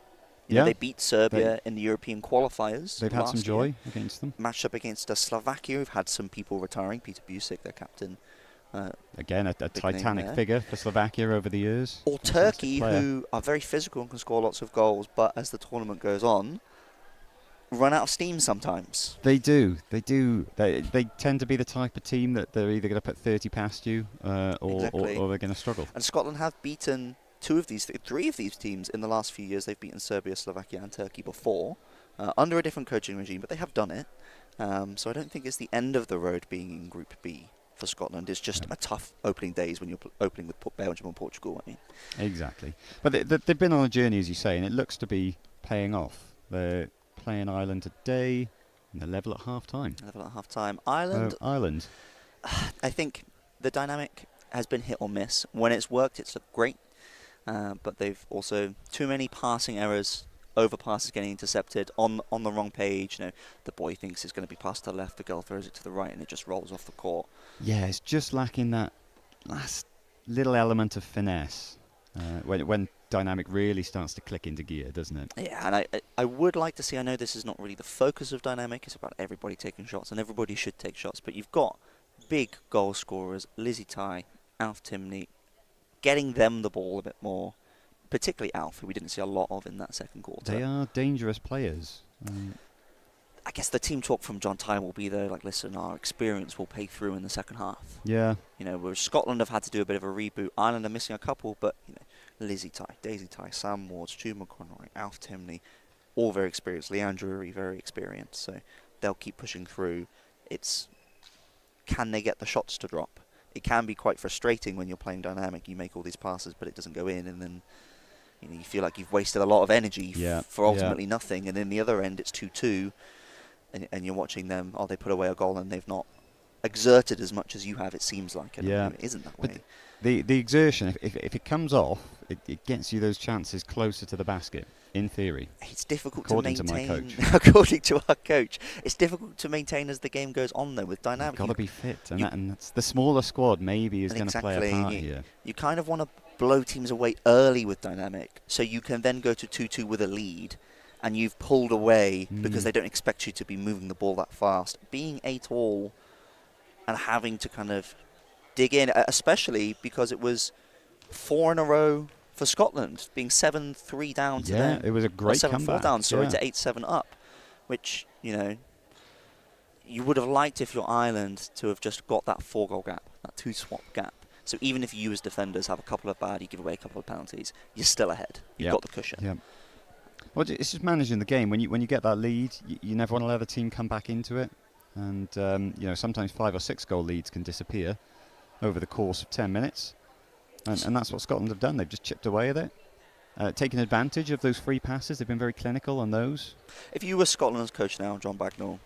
You know, they beat Serbia in the European qualifiers. They've had some joy year. against them. Matched up against a Slovakia, who've had some people retiring. Peter Busic, their captain. Again, a Titanic figure for Slovakia over the years. Or Turkey, who are very physical and can score lots of goals, but as the tournament goes on, run out of steam sometimes. They do. They tend to be the type of team that they're either going to put 30 past you or they're going to struggle. And Scotland have beaten 3 of these teams in the last few years. They've beaten Serbia, Slovakia, and Turkey before, under a different coaching regime, but they have done it. So I don't think it's the end of the road being in Group B for Scotland. It's just a tough opening days when you're opening with Belgium and Portugal. I mean, exactly. But they've been on a journey, as you say, and it looks to be paying off. They're playing Ireland today, and they're level at half-time. Ireland. I think the dynamic has been hit or miss. When it's worked, it's looked great. But they've also too many passing errors, over passes getting intercepted on the wrong page. You know, the boy thinks it's going to be passed to the left, the girl throws it to the right, and it just rolls off the court. Yeah, it's just lacking that last little element of finesse when dynamic really starts to click into gear, doesn't it? Yeah, and I would like to see, I know this is not really the focus of dynamic, it's about everybody taking shots, and everybody should take shots, but you've got big goal scorers, Lizzie Ty, Alf Timney, getting them the ball a bit more, particularly Alf, who we didn't see a lot of in that second quarter. They are dangerous players. I guess the team talk from John Ty will be there, like, listen, our experience will pay through in the second half. Yeah. You know, whereas Scotland have had to do a bit of a reboot. Ireland are missing a couple, but, you know, Lizzie Ty, Daisy Ty, Sam Ward, Stu McConroy, Alf Timney, all very experienced. Leanne Drury, very experienced. So they'll keep pushing through. It's, can they get the shots to drop? it can be quite frustrating when you're playing dynamic. You make all these passes, but it doesn't go in, and then you feel like you've wasted a lot of energy for ultimately nothing. And in the other end, it's 2-2, and you're watching them. Oh, they put away a goal, and they've not exerted as much as you have. It seems like it isn't that way. The exertion, if it comes off, it gets you those chances closer to the basket. In theory, it's difficult according to maintain. To my coach. According to our coach, it's difficult to maintain as the game goes on, though, with dynamic. You've got to be fit, and that's the smaller squad maybe is going to play a part here. You kind of want to blow teams away early with dynamic, so you can then go to 2-2 with a lead, and you've pulled away because they don't expect you to be moving the ball that fast. Being 8-all and having to kind of dig in, especially because it was 4 in a row for Scotland, being 7-3 down to them. Yeah, it was a great 7-4 down, sorry, to 8-7 up, which, you would have liked if you're Ireland to have just got that 4-goal gap, that 2-swap gap. So even if you as defenders have a couple of bad, you give away a couple of penalties, you're still ahead. You've got the cushion. Yeah. Well, it's just managing the game. When you get that lead, you never want to let the team come back into it. And, sometimes 5 or 6 goal leads can disappear over the course of 10 minutes. And that's what Scotland have done. They've just chipped away at it, taken advantage of those free passes. They've been very clinical on those. If you were Scotland's coach now, John Bagnall,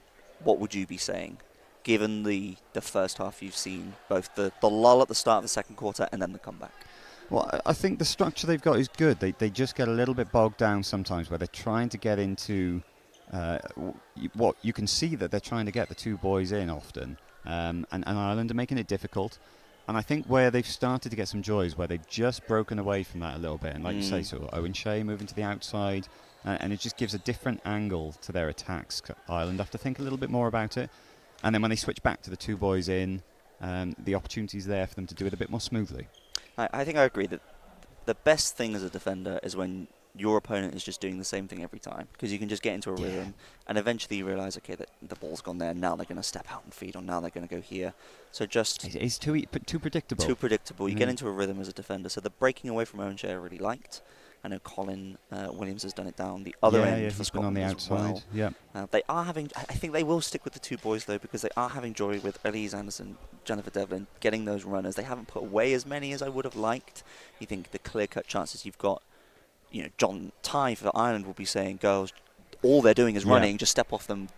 what would you be saying, given the first half you've seen, both the lull at the start of the second quarter and then the comeback? Well, I think the structure they've got is good. They just get a little bit bogged down sometimes where they're trying to get into what you can see that they're trying to get the 2 boys in often, and Ireland are making it difficult. And I think where they've started to get some joy is where they've just broken away from that a little bit. And like you say, sort of Owen Shea moving to the outside, and it just gives a different angle to their attacks. Ireland have to think a little bit more about it. And then when they switch back to the 2 boys in, the opportunity's there for them to do it a bit more smoothly. I think I agree that the best thing as a defender is when your opponent is just doing the same thing every time, because you can just get into a rhythm, and eventually you realise, okay, that the ball's gone there, now they're going to step out and feed, or now they're going to go here. So just... It's too predictable. Too predictable. You get into a rhythm as a defender. So the breaking away from Owen Shea I really liked. I know Colin Williams has done it down the other end for Scotland on the outside. They are having... I think they will stick with the 2 boys, though, because they are having joy with Elise Anderson, Jennifer Devlin, getting those runners. They haven't put away as many as I would have liked. You think the clear-cut chances you've got... John Tye for Ireland will be saying, girls, all they're doing is running, just step off them.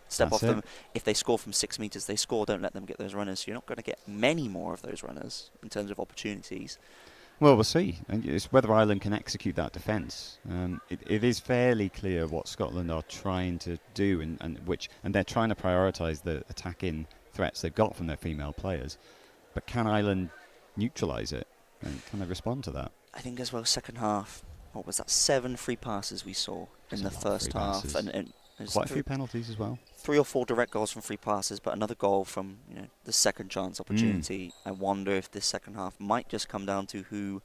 If they score from 6 meters, they score, don't let them get those runners. So you're not going to get many more of those runners in terms of opportunities. Well, we'll see. And it's whether Ireland can execute that defence. It is fairly clear what Scotland are trying to do, and they're trying to prioritise the attacking threats they've got from their female players. But can Ireland neutralise it? And can they respond to that? I think as well, second half... What was that? 7 free passes we saw in the first half, and quite a few penalties as well. 3 or 4 direct goals from free passes, but another goal from the second chance opportunity. I wonder if this second half might just come down to who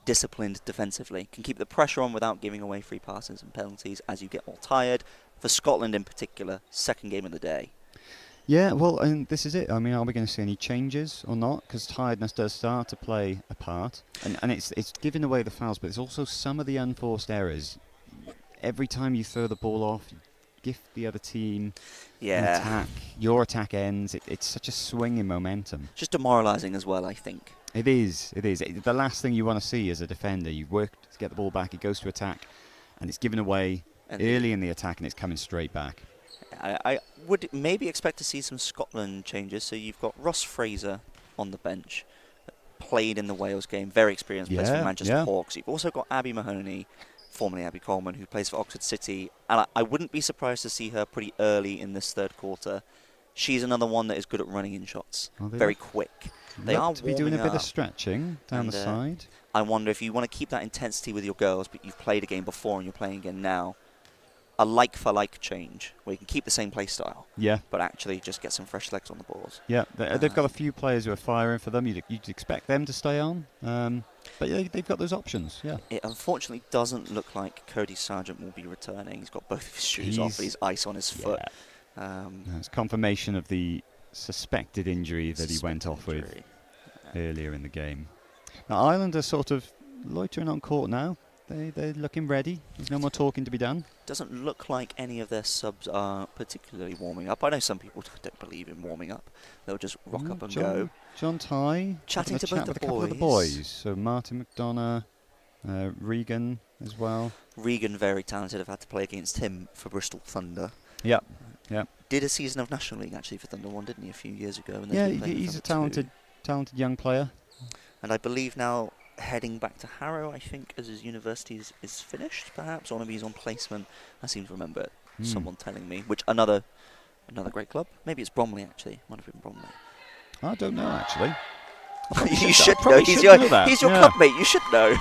disciplined defensively can keep the pressure on without giving away free passes and penalties as you get more tired. For Scotland in particular, second game of the day. Yeah, well, and this is it. I mean, are we going to see any changes or not? Because tiredness does start to play a part. And it's giving away the fouls, but it's also some of the unforced every time you throw the ball off, you gift the other team an attack. Your attack ends. It's such a swing in momentum. Just demoralising as well, I think. It is. The last thing you want to see as a defender, you've worked to get the ball back, it goes to attack, and it's given away early in the attack, and it's coming straight back. I would maybe expect to see some Scotland changes. So you've got Ross Fraser on the bench, played in the Wales game, very experienced, plays for Manchester Hawks. You've also got Abby Mahoney, formerly Abby Coleman, who plays for Oxford City. And I wouldn't be surprised to see her pretty early in this third quarter. She's another one that is good at running in shots, very quick. They are to be doing a bit of stretching down the side. I wonder if you want to keep that intensity with your girls, but you've played a game before and you're playing again now. A like-for-like change, where you can keep the same play style, but actually just get some fresh legs on the balls. Yeah, they've got a few players who are firing for them. You'd expect them to stay on, but they've got those options, It unfortunately doesn't look like Cody Sargent will be returning. He's got both of his shoes off, but he's ice on his foot. It's confirmation of the suspected injury that he went off with earlier in the game. Now, Ireland are sort of loitering on court now. they're looking ready. There's no more talking to be done. Doesn't look like any of their subs are particularly warming up. I know some people don't believe in warming up. They'll just rock up and go. John Ty Chatting having to a chat both with the a couple of the boys. So Martin McDonough, Regan as well. Regan, very talented. I've had to play against him for Bristol Thunder. Yep. Did a season of National League actually for Thunder 1, didn't he, a few years ago? And Yeah, he's a talented young player. And I believe now heading back to Harrow, I think, as his university is finished, perhaps, or maybe he's on placement. I seem to remember someone telling me. Which another great club. Maybe it's Bromley actually. Might have been Bromley. I don't know actually. You should know. Probably He's should your know that. he's your Yeah. club mate. You should know.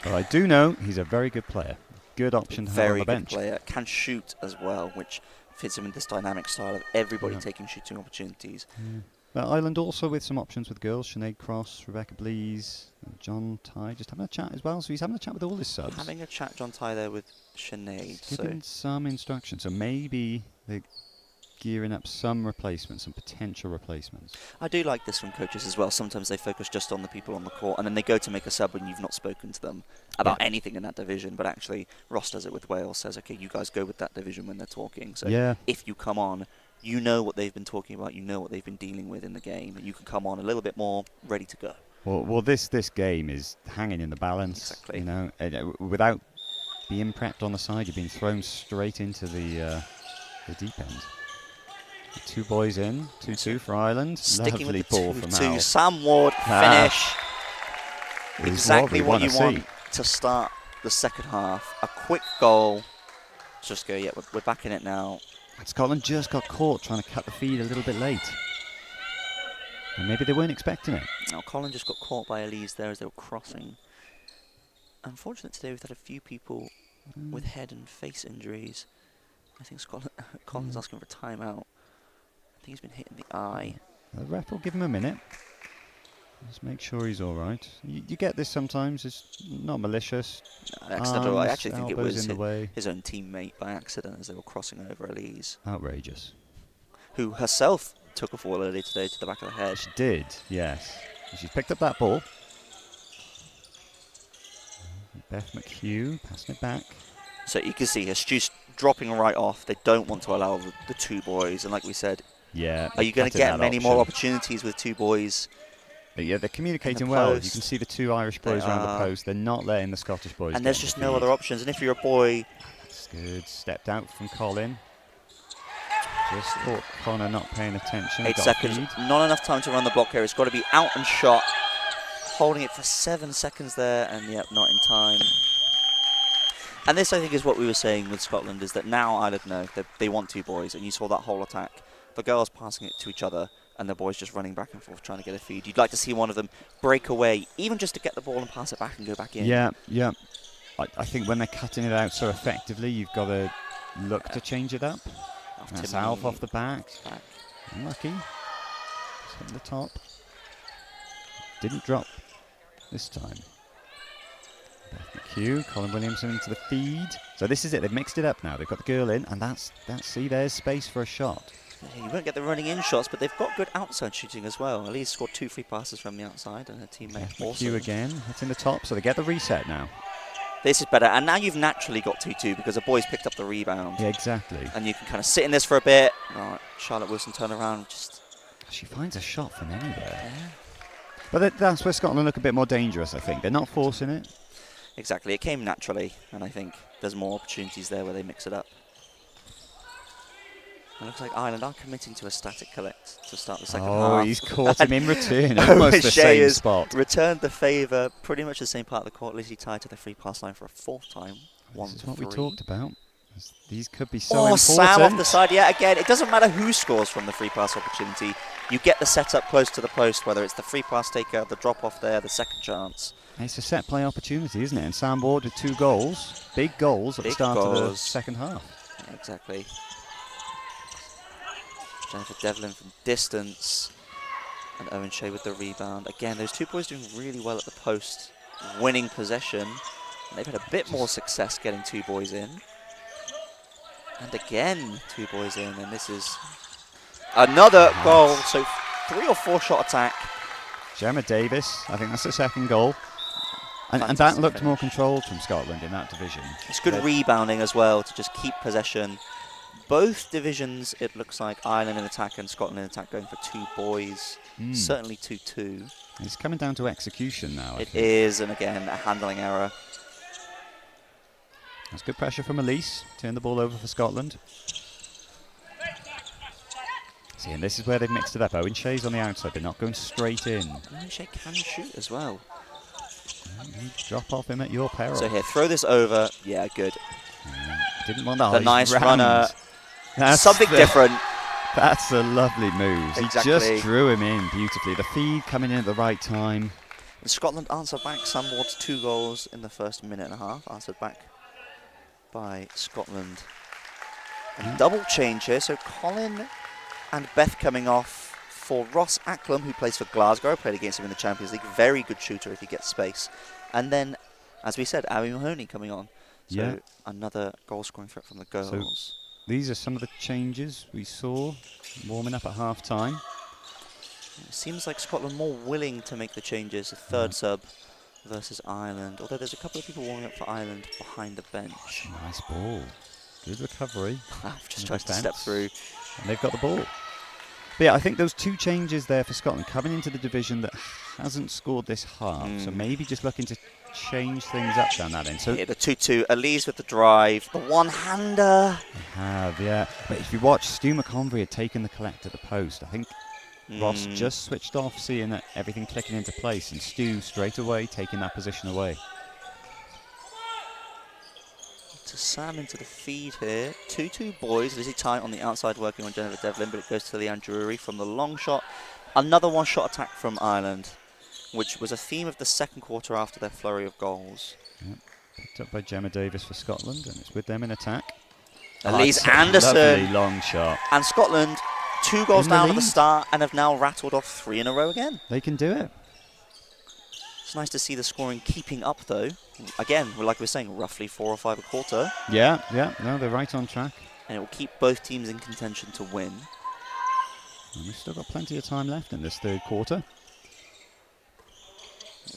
But I do know he's a very good player. Good option to have on Very the good bench. player. Can shoot as well, which fits him in this dynamic style of everybody taking shooting opportunities. Ireland also with some options with girls. Sinead Cross, Rebecca Blees, John Ty, just having a chat as well. So he's having a chat with all his subs. Having a chat, John Ty, there with Sinead. Giving some instructions. So maybe they're gearing up some replacements, some potential replacements. I do like this from coaches as well. Sometimes they focus just on the people on the court, and then they go to make a sub when you've not spoken to them about anything in that division. But actually, Ross does it with Wales, says, okay, you guys go with that division when they're talking. So if you come on, you know what they've been talking about, you know what they've been dealing with in the game, and you can come on a little bit more ready to go. Well, this game is hanging in the balance. Exactly. You know, without being prepped on the side, you've been thrown straight into the deep end. 2 boys in, 2-2 for Ireland. Sticking Lovely with the ball from Al. Sam Ward finish. Is Exactly what we you wanna want to start the second half. A quick goal. Just go, we're back in it now. Scotland just got caught trying to cut the feed a little bit late. And maybe they weren't expecting it. Now, Colin just got caught by Elise there as they were crossing. Unfortunately, today we've had a few people with head and face injuries. I think Colin's asking for a timeout. I think he's been hit in the eye. The ref will give him a minute. Just make sure he's all right. You get this sometimes. It's not malicious. No, accidental. I Arms, actually think it elbows was in the way. his own teammate by accident as they were crossing over Elise, Outrageous. who herself took a fall earlier today to the back of the head. She did, yes. She's picked up that ball. Beth McHugh passing it back. So you can see her Stu's dropping right off. They don't want to allow the 2 boys. And like we said, are you going to get many more opportunities with 2 boys? Yeah, they're communicating well. You post. can see the 2 Irish boys around the post. They're not letting the Scottish boys. And there's just no other options. And if you're a boy, that's good. Stepped out from Colin. Just thought Connor not paying attention. 8 seconds, not enough time to run the block here. It's got to be out and shot. Holding it for 7 seconds there, and not in time. And this, I think, is what we were saying with Scotland, is that now Ireland know that they want 2 boys, and you saw that whole attack. The girls passing it to each other, and the boys just running back and forth trying to get a feed. You'd like to see one of them break away, even just to get the ball and pass it back and go back in. Yeah. I think when they're cutting it out so effectively, you've got to look to change it up. That's Alf off the back. Unlucky. Just hitting the top. Didn't drop this time. Beth McHugh, Colin Williamson into the feed. So this is it. They've mixed it up now. They've got the girl in, and see, there's space for a shot. You won't get the running in shots, but they've got good outside shooting as well. Elise scored 2 free passes from the outside, and her teammate also. McHugh again, hitting the top, so they get the reset now. This is better, and now you've naturally got 2-2 because the boys picked up the rebound. Yeah, exactly. And you can kind of sit in this for a bit. Right, Charlotte Wilson turn around. She finds a shot from anywhere. Yeah. But that's where Scotland look a bit more dangerous, I think. They're not forcing it. Exactly. It came naturally, and I think there's more opportunities there where they mix it up. It looks like Ireland are committing to a static collect to start the second half. Oh, he's caught him in return. Almost the same spot. Returned the favour, pretty much the same part of the court. Lizzie tied to the free pass line for a 4th time. This is what we talked about. These could be so important. Sam off the side. Yeah, again, it doesn't matter who scores from the free pass opportunity. You get the setup close to the post, whether it's the free pass taker, the drop off there, the second chance. It's a set play opportunity, isn't it? And Sam Ward with 2 goals, big goals at the start of the second half. Yeah, exactly. Jennifer Devlin from distance, and Owen Shea with the rebound. Again, those 2 boys doing really well at the post, winning possession. And they've had a bit more success getting 2 boys in. And again, 2 boys in, and this is another goal. So 3 or 4 shot attack. Gemma Davis, I think that's the second goal. And that Fantastic looked finish. more controlled from Scotland in that division. It's good rebounding as well to just keep possession. Both divisions, it looks like Ireland in attack and Scotland in attack going for 2 boys. Certainly 2-2. It's coming down to execution now. It is, and again, a handling error. That's good pressure from Elise. Turn the ball over for Scotland. See, and this is where they've mixed it up. Owen Shea's on the outside. They're not going straight in. Owen Shea can shoot as well. You drop off him at your peril. So here, throw this over. Yeah, good. Didn't want that. The nice runner. That's Something different. That's a lovely move. Exactly. He just drew him in beautifully. The feed coming in at the right time. And Scotland answered back. Sam Ward's 2 goals in the first minute and a half. Answered back by Scotland. And double change here. So Colin and Beth coming off for Ross Acklam, who plays for Glasgow. I played against him in the Champions League. Very good shooter if he gets space. And then, as we said, Abby Mahoney coming on. So another goal scoring threat from the girls. These are some of the changes we saw warming up at half time. It seems like Scotland more willing to make the changes. A third sub versus Ireland. Although there's a couple of people warming up for Ireland behind the bench. Nice ball. Good recovery. I've just tried to step through. And they've got the ball. But yeah, I think those 2 changes there for Scotland coming into the division that hasn't scored this half. So maybe just looking to change things up down that end. So yeah, the 2-2. Elise with the drive. The one-hander. They have, yeah. But if you watch, Stu McConvey had taken the collect at the post. I think Ross just switched off, seeing that everything clicking into place, and Stu straight away taking that position away. To Sam into the feed here. 2-2 boys. Lizzie Tye on the outside working on Jennifer Devlin, but it goes to Leanne Drury from the long shot. Another one-shot attack from Ireland, which was a theme of the second quarter after their flurry of goals. Yep. Picked up by Gemma Davis for Scotland, and it's with them in attack. Elise Lovely Anderson. long shot. And Scotland, 2 goals In the down at the lead. start and have now rattled off 3 in a row again. They can do it. It's nice to see the scoring keeping up, though. Again, like we were saying, roughly 4 or 5 a quarter. Yeah, no, they're right on track. And it will keep both teams in contention to win. And we've still got plenty of time left in this third quarter.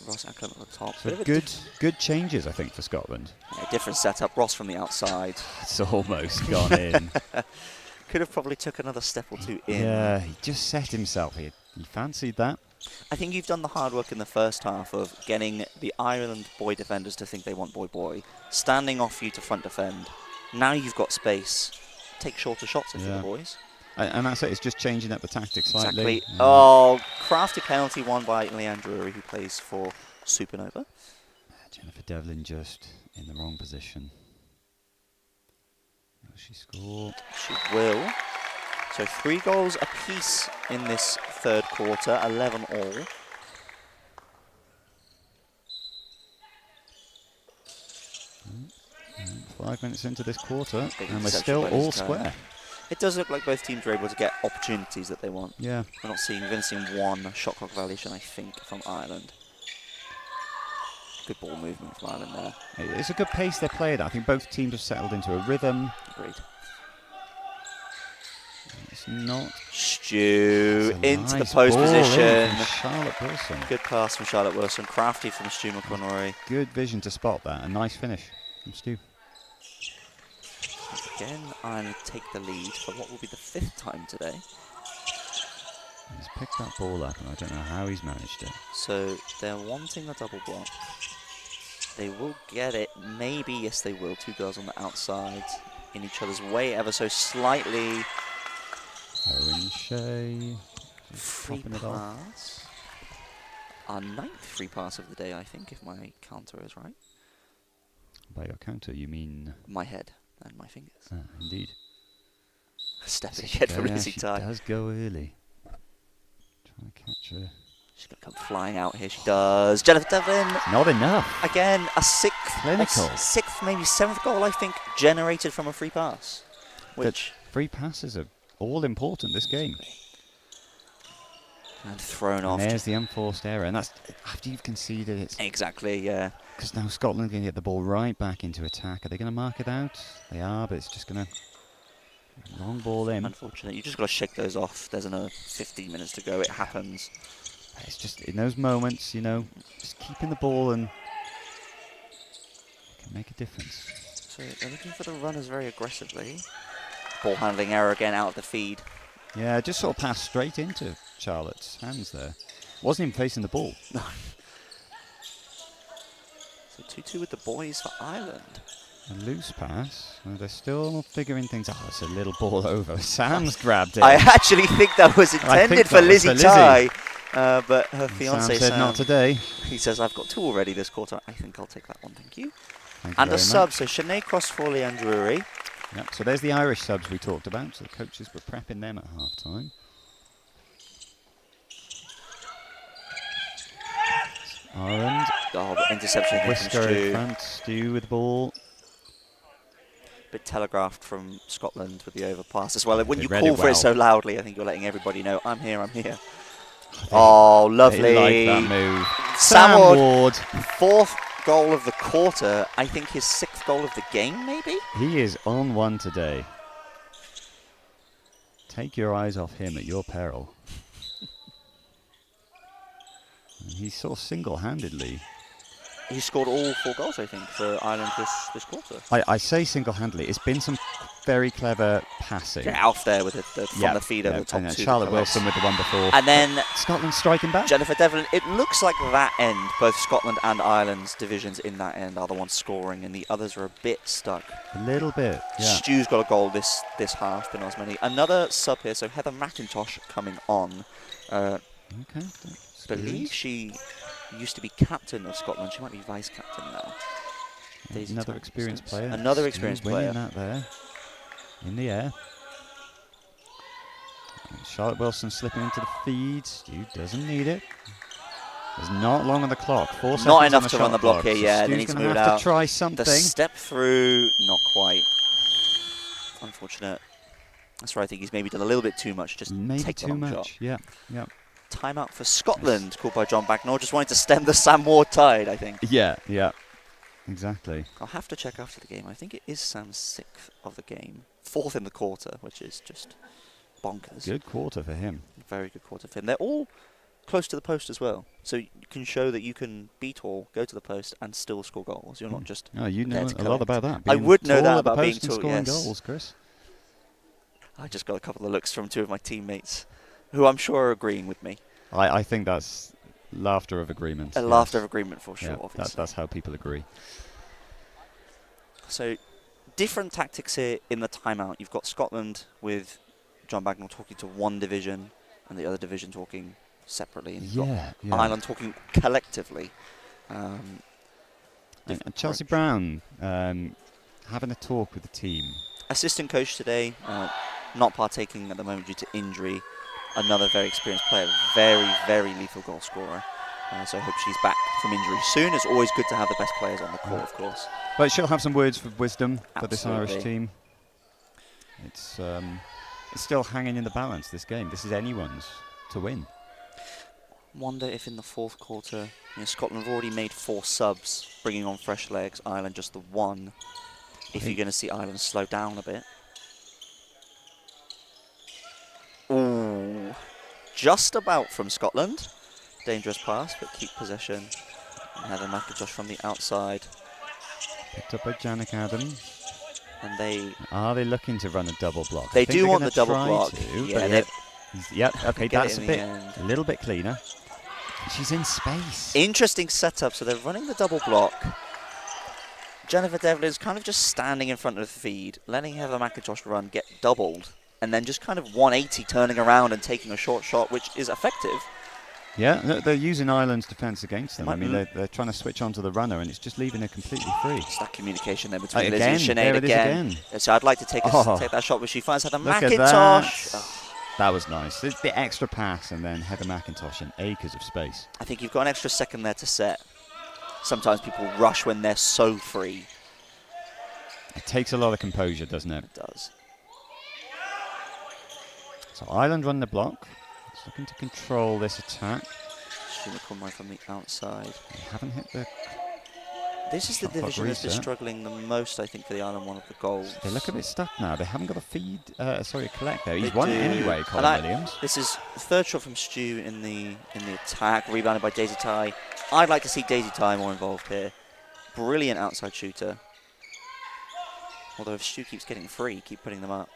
Ross Acklam at the top. So Bit of a good changes, I think, for Scotland. different setup. Ross from the outside. It's almost gone in. Could have probably took another step or 2 in. Yeah, he just set himself. He fancied that. I think you've done the hard work in the first half of getting the Ireland boy defenders to think they want boy-boy, standing off you to front defend. Now you've got space. Take shorter shots if you're the boys. And that's it. It's just changing up the tactics slightly. Exactly. Oh, crafty penalty won by Leanne Drury, who plays for Supernova. Jennifer Devlin just in the wrong position. Will she score? She will. So 3 goals apiece in this third quarter, 11 all. And 5 minutes into this quarter, Big and we're interception still by all this time. square. It does look like both teams are able to get opportunities that they want. Yeah. We're going to see 1 shot clock violation, I think, from Ireland. Good ball movement from Ireland there. It's a good pace they're playing at. I think both teams have settled into a rhythm. Agreed. It's not. Stu It's a into the nice post ball in position. from Charlotte Wilson. Good pass from Charlotte Wilson. Crafty from Stu McConroy. Good vision to spot that. A nice finish from Stu. Again, Ireland take the lead for what will be the 5th time today. He's picked that ball up, and I don't know how he's managed it. So they're wanting a double block. They will get it. Maybe, yes, they will. 2 girls on the outside in each other's way ever so slightly. Owen Shea. Free Popping it off. pass. Our 9th free pass of the day, I think, if my counter is right. By your counter, you mean? My head and my fingers. Indeed. Stepping ahead from Lizzie She Tye. does go early. Trying to catch her. She's going to come flying out here. She does. Jennifer Devlin. Not enough. Again, a 6th, Clinical. 6th, maybe 7th goal, I think, generated from a free pass. Which Free passes are all important this game. and thrown off. And there's the unforced error, and that's after you've conceded it. Exactly, yeah. Because now Scotland can get the ball right back into attack. Are they going to mark it out? They are, but it's just going to long ball in. Unfortunate. You just got to shake those off. There's another 15 minutes to go. It happens. It's just in those moments, you know, just keeping the ball and make a difference. So they're looking for the runners very aggressively. Ball handling error again out of the feed. Yeah, just sort of passed straight into Charlotte's hands there. Wasn't even facing the ball. No. So 2-2 with the boys for Ireland. A loose pass. Well, they're still figuring things out. Oh, it's a little ball over. Sam's grabbed it. I actually think that was intended for Lizzie Ty. But her fiancé Sam said not today. He says, I've got 2 already this quarter. I think I'll take that one, thank you. Thank you And a very sub, much. so Sinead Cross-Foley and Drury. Yep, so there's the Irish subs we talked about. So the coaches were prepping them at half-time. Ireland. Oh, but interception again from Whisker in Stu. front. Stu with the ball. Bit telegraphed from Scotland with the overpass as well. When They you read call it for well. it so loudly, I think you're letting everybody know, I'm here, I'm here. Oh, lovely. They like that move. Sam Ward. Ward, 4th goal of the quarter. I think his 6th goal of the game, maybe? He is on one today. Take your eyes off him at your peril. And he's sort of single-handedly. He scored all 4 goals, I think, for Ireland this quarter. I say single-handedly. It's been some very clever passing. Yeah, Alf there with from the feeder, the top and 2. Charlotte Wilson with the one before. And then Scotland striking back. Jennifer Devlin. It looks like that end, both Scotland and Ireland's divisions in that end are the ones scoring, and the others are a bit stuck. A little bit, yeah. Stu's got a goal this half, but not as many. Another sub here, so Heather McIntosh coming on. Okay. Believe she used to be captain of Scotland. She might be vice captain now. Daisy Another Tyson. experienced player. Another Stu experienced winning player. that there. In the air. And Charlotte Wilson slipping into the feed. Stu doesn't need it. There's not long on the clock. 4 seconds Not on enough the to shot run the block clock, here, so yeah. They Stu's need to gonna move have out. to try something. The step through, not quite. Unfortunate. That's where I think he's maybe done a little bit too much. Just Maybe take the too long much. shot. Yeah, yeah. Timeout for Scotland, called by John Bagnall. Just wanted to stem the Sam Ward tide, I think. Yeah, yeah. Exactly. I'll have to check after the game. I think it is Sam's 6th of the game. 4th in the quarter, which is just bonkers. Good quarter for him. Very good quarter for him. They're all close to the post as well. So you can show that you can be tall, go to the post, and still score goals. You're not just... Oh, you know there to a lot collect. about that. I being would know tall that at the about being post and tall, scoring yes. goals, Chris. I just got a couple of looks from 2 of my teammates, who I'm sure are agreeing with me. I think that's laughter of agreement. A laughter of agreement for sure, Yeah, obviously. that's how people agree. So, different tactics here in the timeout. You've got Scotland with John Bagnall talking to one division and the other division talking separately. And you've Yeah, got Ireland talking collectively. And Different Chelsea approach. Brown having a talk with the team. Assistant coach today, not partaking at the moment due to injury. Another very experienced player, very, very lethal goal scorer. So I hope she's back from injury soon. It's always good to have the best players on the court, of course. But she'll have some words of wisdom for this Absolutely. Irish team. It's still hanging in the balance, this game. This is anyone's to win. Wonder if in the 4th quarter, Scotland have already made 4 subs, bringing on fresh legs. Ireland just the 1. If you're going to see Ireland slow down a bit. Ooh, just about from Scotland. Dangerous pass, but keep possession. And Heather McIntosh from the outside. Picked up by Janik Adams. And Are they looking to run a double block? they I think do they're want gonna the double try block. to, Yeah, but they- yep, okay, get it that's a in the bit, end. a little bit cleaner. She's in space. Interesting setup. So they're running the double block. Jennifer Devlin's kind of just standing in front of the feed, letting Heather McIntosh run, get doubled, and then just kind of 180 turning around and taking a short shot, which is effective. Yeah, they're using Ireland's defence against them. I Might mean, be- they're trying to switch onto the runner, and it's just leaving her completely free. It's that communication there between Lizzie Again, and Sinead there it is again. So I'd like to take Oh. take that shot, but she finds Heather Look at McIntosh. that. Oh, That was nice. The extra pass, and then Heather McIntosh in acres of space. I think you've got an extra second there to set. Sometimes people rush when they're so free. It takes a lot of composure, doesn't it? It does. So Ireland run the block. It's looking to control this attack. Stu McCormick from the outside. They haven't hit the... This is the Shot clock division that's been reset. struggling the most, I think, for the Ireland one of the goals. They look a bit stuck now. They haven't got a feed... a collect there. He's They won it do. anyway, And Colin Williams. This is the 3rd shot from Stu in the attack, rebounded by Daisy Ty. I'd like to see Daisy Ty more involved here. brilliant outside shooter. Although if Stu keeps getting free, keep putting them up.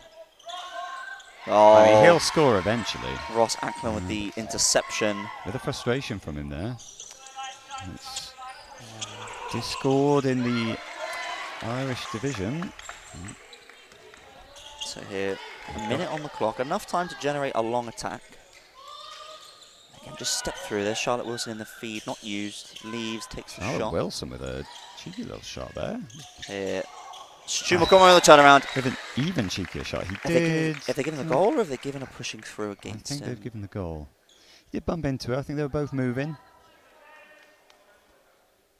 Oh, I mean, he'll score eventually. Ross Ackland with the interception. With a frustration from him there. He scored in the Irish division. So here, a minute on the clock, enough time to generate a long attack. Again, just step through there. Charlotte Wilson in the feed, not used. Leaves, takes the shot. Wilson with a cheeky little shot there. Here, Stu Montgomery on the turnaround. With an even cheekier shot. He Have did. they given the goal, or have they given a pushing through I against think him? they've given the goal. He did bump into it. I think they were both moving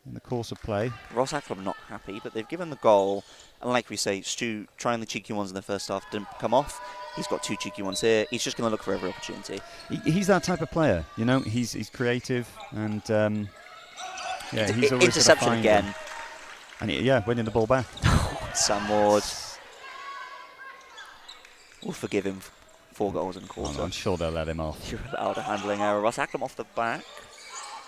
in the course of play. Ross Ackland not happy, but they've given the goal. And like we say, Stu trying the cheeky ones in the first half didn't come off. He's got 2 cheeky ones here. He's just going to look for every opportunity. He's that type of player, you know. He's creative and yeah, he's always interception again. And winning the ball back. Sam Ward. We'll forgive him 4 goals in a quarter. I'm sure they'll let him off. You're allowed a handling error. Ross Ackland off the back.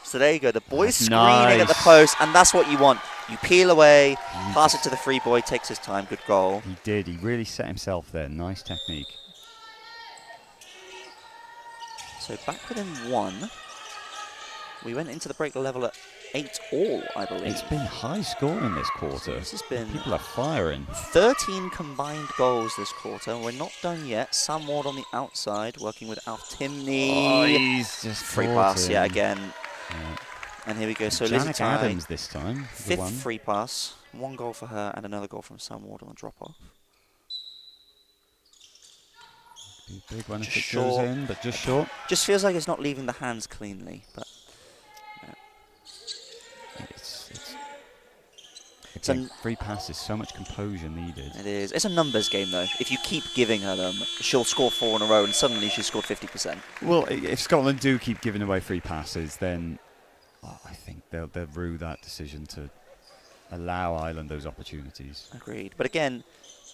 So there you go. The boy's That's screening at the nice. post, and that's what you want. You peel away, pass it to the free boy, takes his time. Good goal. He did. He really set himself there. Nice technique. So back within 1. We went into the break level at 8-all, I believe. It's been high scoring this quarter. This has been People are firing. 13 combined goals this quarter. We're not done yet. Sam Ward on the outside, working with Alf Timney. He's just Free caught pass, him. yeah, again. Yeah. And here we go. So Janet Lizzie Adams this time. the 5th one. free pass. 1 goal for her and another goal from Sam Ward on the drop-off. Be a big one if Just it short. goes in, but just short. Just feels like it's not leaving the hands cleanly, but Again, free passes, so much composure needed. it is. It's a numbers game, though. If you keep giving her them, she'll score 4 in a row, and suddenly she's scored 50%. Well, if Scotland do keep giving away free passes, then I think they'll rue that decision to allow Ireland those opportunities. Agreed. But again,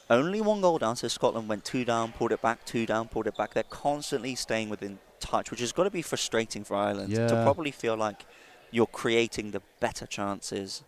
only 1 goal down, so Scotland went 2 down, pulled it back, 2 down, pulled it back. They're constantly staying within touch, which has got to be frustrating for Ireland to Yeah. probably feel like you're creating the better chances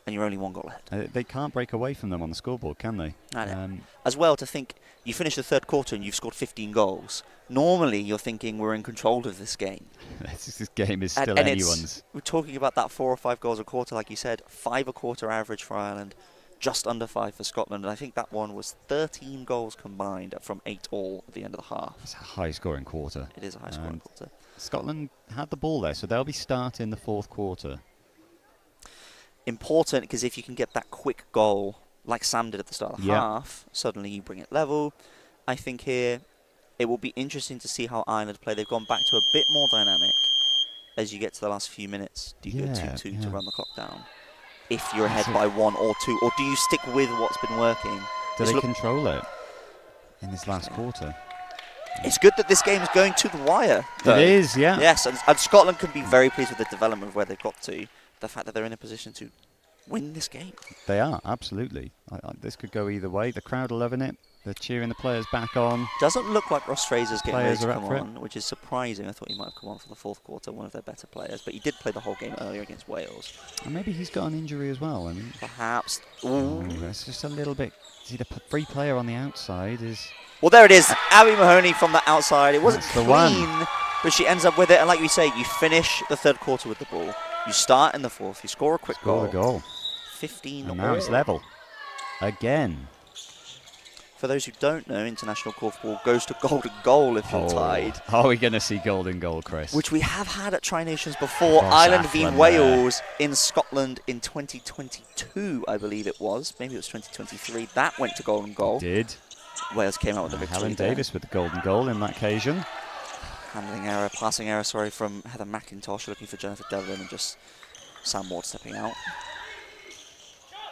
and you're only 1 goal ahead. They can't break away from them on the scoreboard, can they? I know. As well, to think you finish the 3rd quarter and you've scored 15 goals. Normally, you're thinking we're in control of this game. This game is still and anyone's. we're talking about that 4 or 5 goals a quarter, like you said, 5 a quarter average for Ireland, just under 5 for Scotland. And I think that one was 13 goals combined from 8-all at the end of the half. It's a high-scoring quarter. It is a high-scoring quarter. Scotland had the ball there, so they'll be starting the 4th quarter. Important, because if you can get that quick goal, like Sam did at the start of the half, suddenly you bring it level. I think here it will be interesting to see how Ireland play. They've gone back to a bit more dynamic as you get to the last few minutes. Do you go 2-2 to run the clock down? If you're ahead by 1 or 2, or do you stick with what's been working? Do they control it in this last quarter? It's good that this game is going to the wire, though. It is, yeah. Yes, and Scotland can be very pleased with the development of where they've got to. The fact that they're in a position to win this game. They are, absolutely. This could go either way. The crowd are loving it. They're cheering the players back on. Doesn't look like Ross Fraser's getting ready Players to are up come for it. on, which is surprising. I thought he might have come on for the 4th quarter, one of their better players. But he did play the whole game earlier against Wales. And maybe he's got an injury as well. I mean, Perhaps. oh, it's just a little bit. See, the free player on the outside is. Well, there it is. Abby Mahoney from the outside. It wasn't That's the clean, one. but she ends up with it. And like we say, you finish the 3rd quarter with the ball. You start in the 4th. You score a quick Score goal. the goal. 15 And now it's all. level. Again. For those who don't know, international korfball goes to golden goal if you're tied. Are we going to see golden goal, Chris? Which we have had at Tri-Nations before. Ross Ireland v Ackland Wales in Scotland in 2022, I believe it was. Maybe it was 2023. That went to golden goal. Did. Wales came out with the victory. Helen there. Davis with the golden goal in that occasion. Handling error, passing error, sorry, from Heather McIntosh looking for Jennifer Devlin and just Sam Ward stepping out.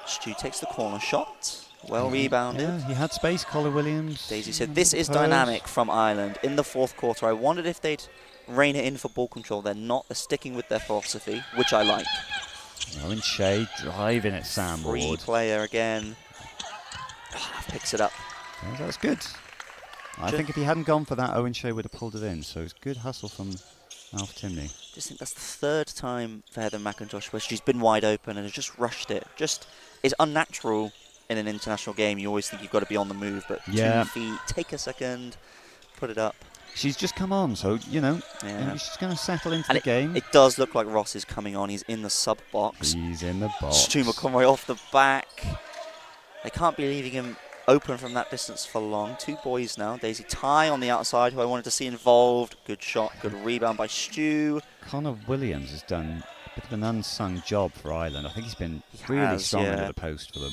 Stu takes the corner shot. Well rebounded. Yeah, he had space, Colin Williams. Daisy said, this is Post. dynamic from Ireland in the 4th quarter. I wondered if they'd rein it in for ball control. They're not. They're sticking with their philosophy, which I like. Owen Shea driving at Sam Free Ward. player again. Picks it up. Yeah, that's good. I think if he hadn't gone for that, Owen Shea would have pulled it in. So it's good hustle from Alf Timney. Just think that's the third time for Heather McIntosh where she's been wide open and has just rushed it. Just is unnatural in an international game. You always think you've got to be on the move, but 2 feet, take a second, put it up. She's just come on, so, maybe she's going to settle into the game. It does look like Ross is coming on. He's in the sub-box. He's in the box. Stu McConroy off the back. They can't be leaving him open from that distance for long. 2 boys now. Daisy Ty on the outside, who I wanted to see involved. Good shot, good rebound by Stu. Connor Williams has done a bit of an unsung job for Ireland. I think he's been really strong under the post for them.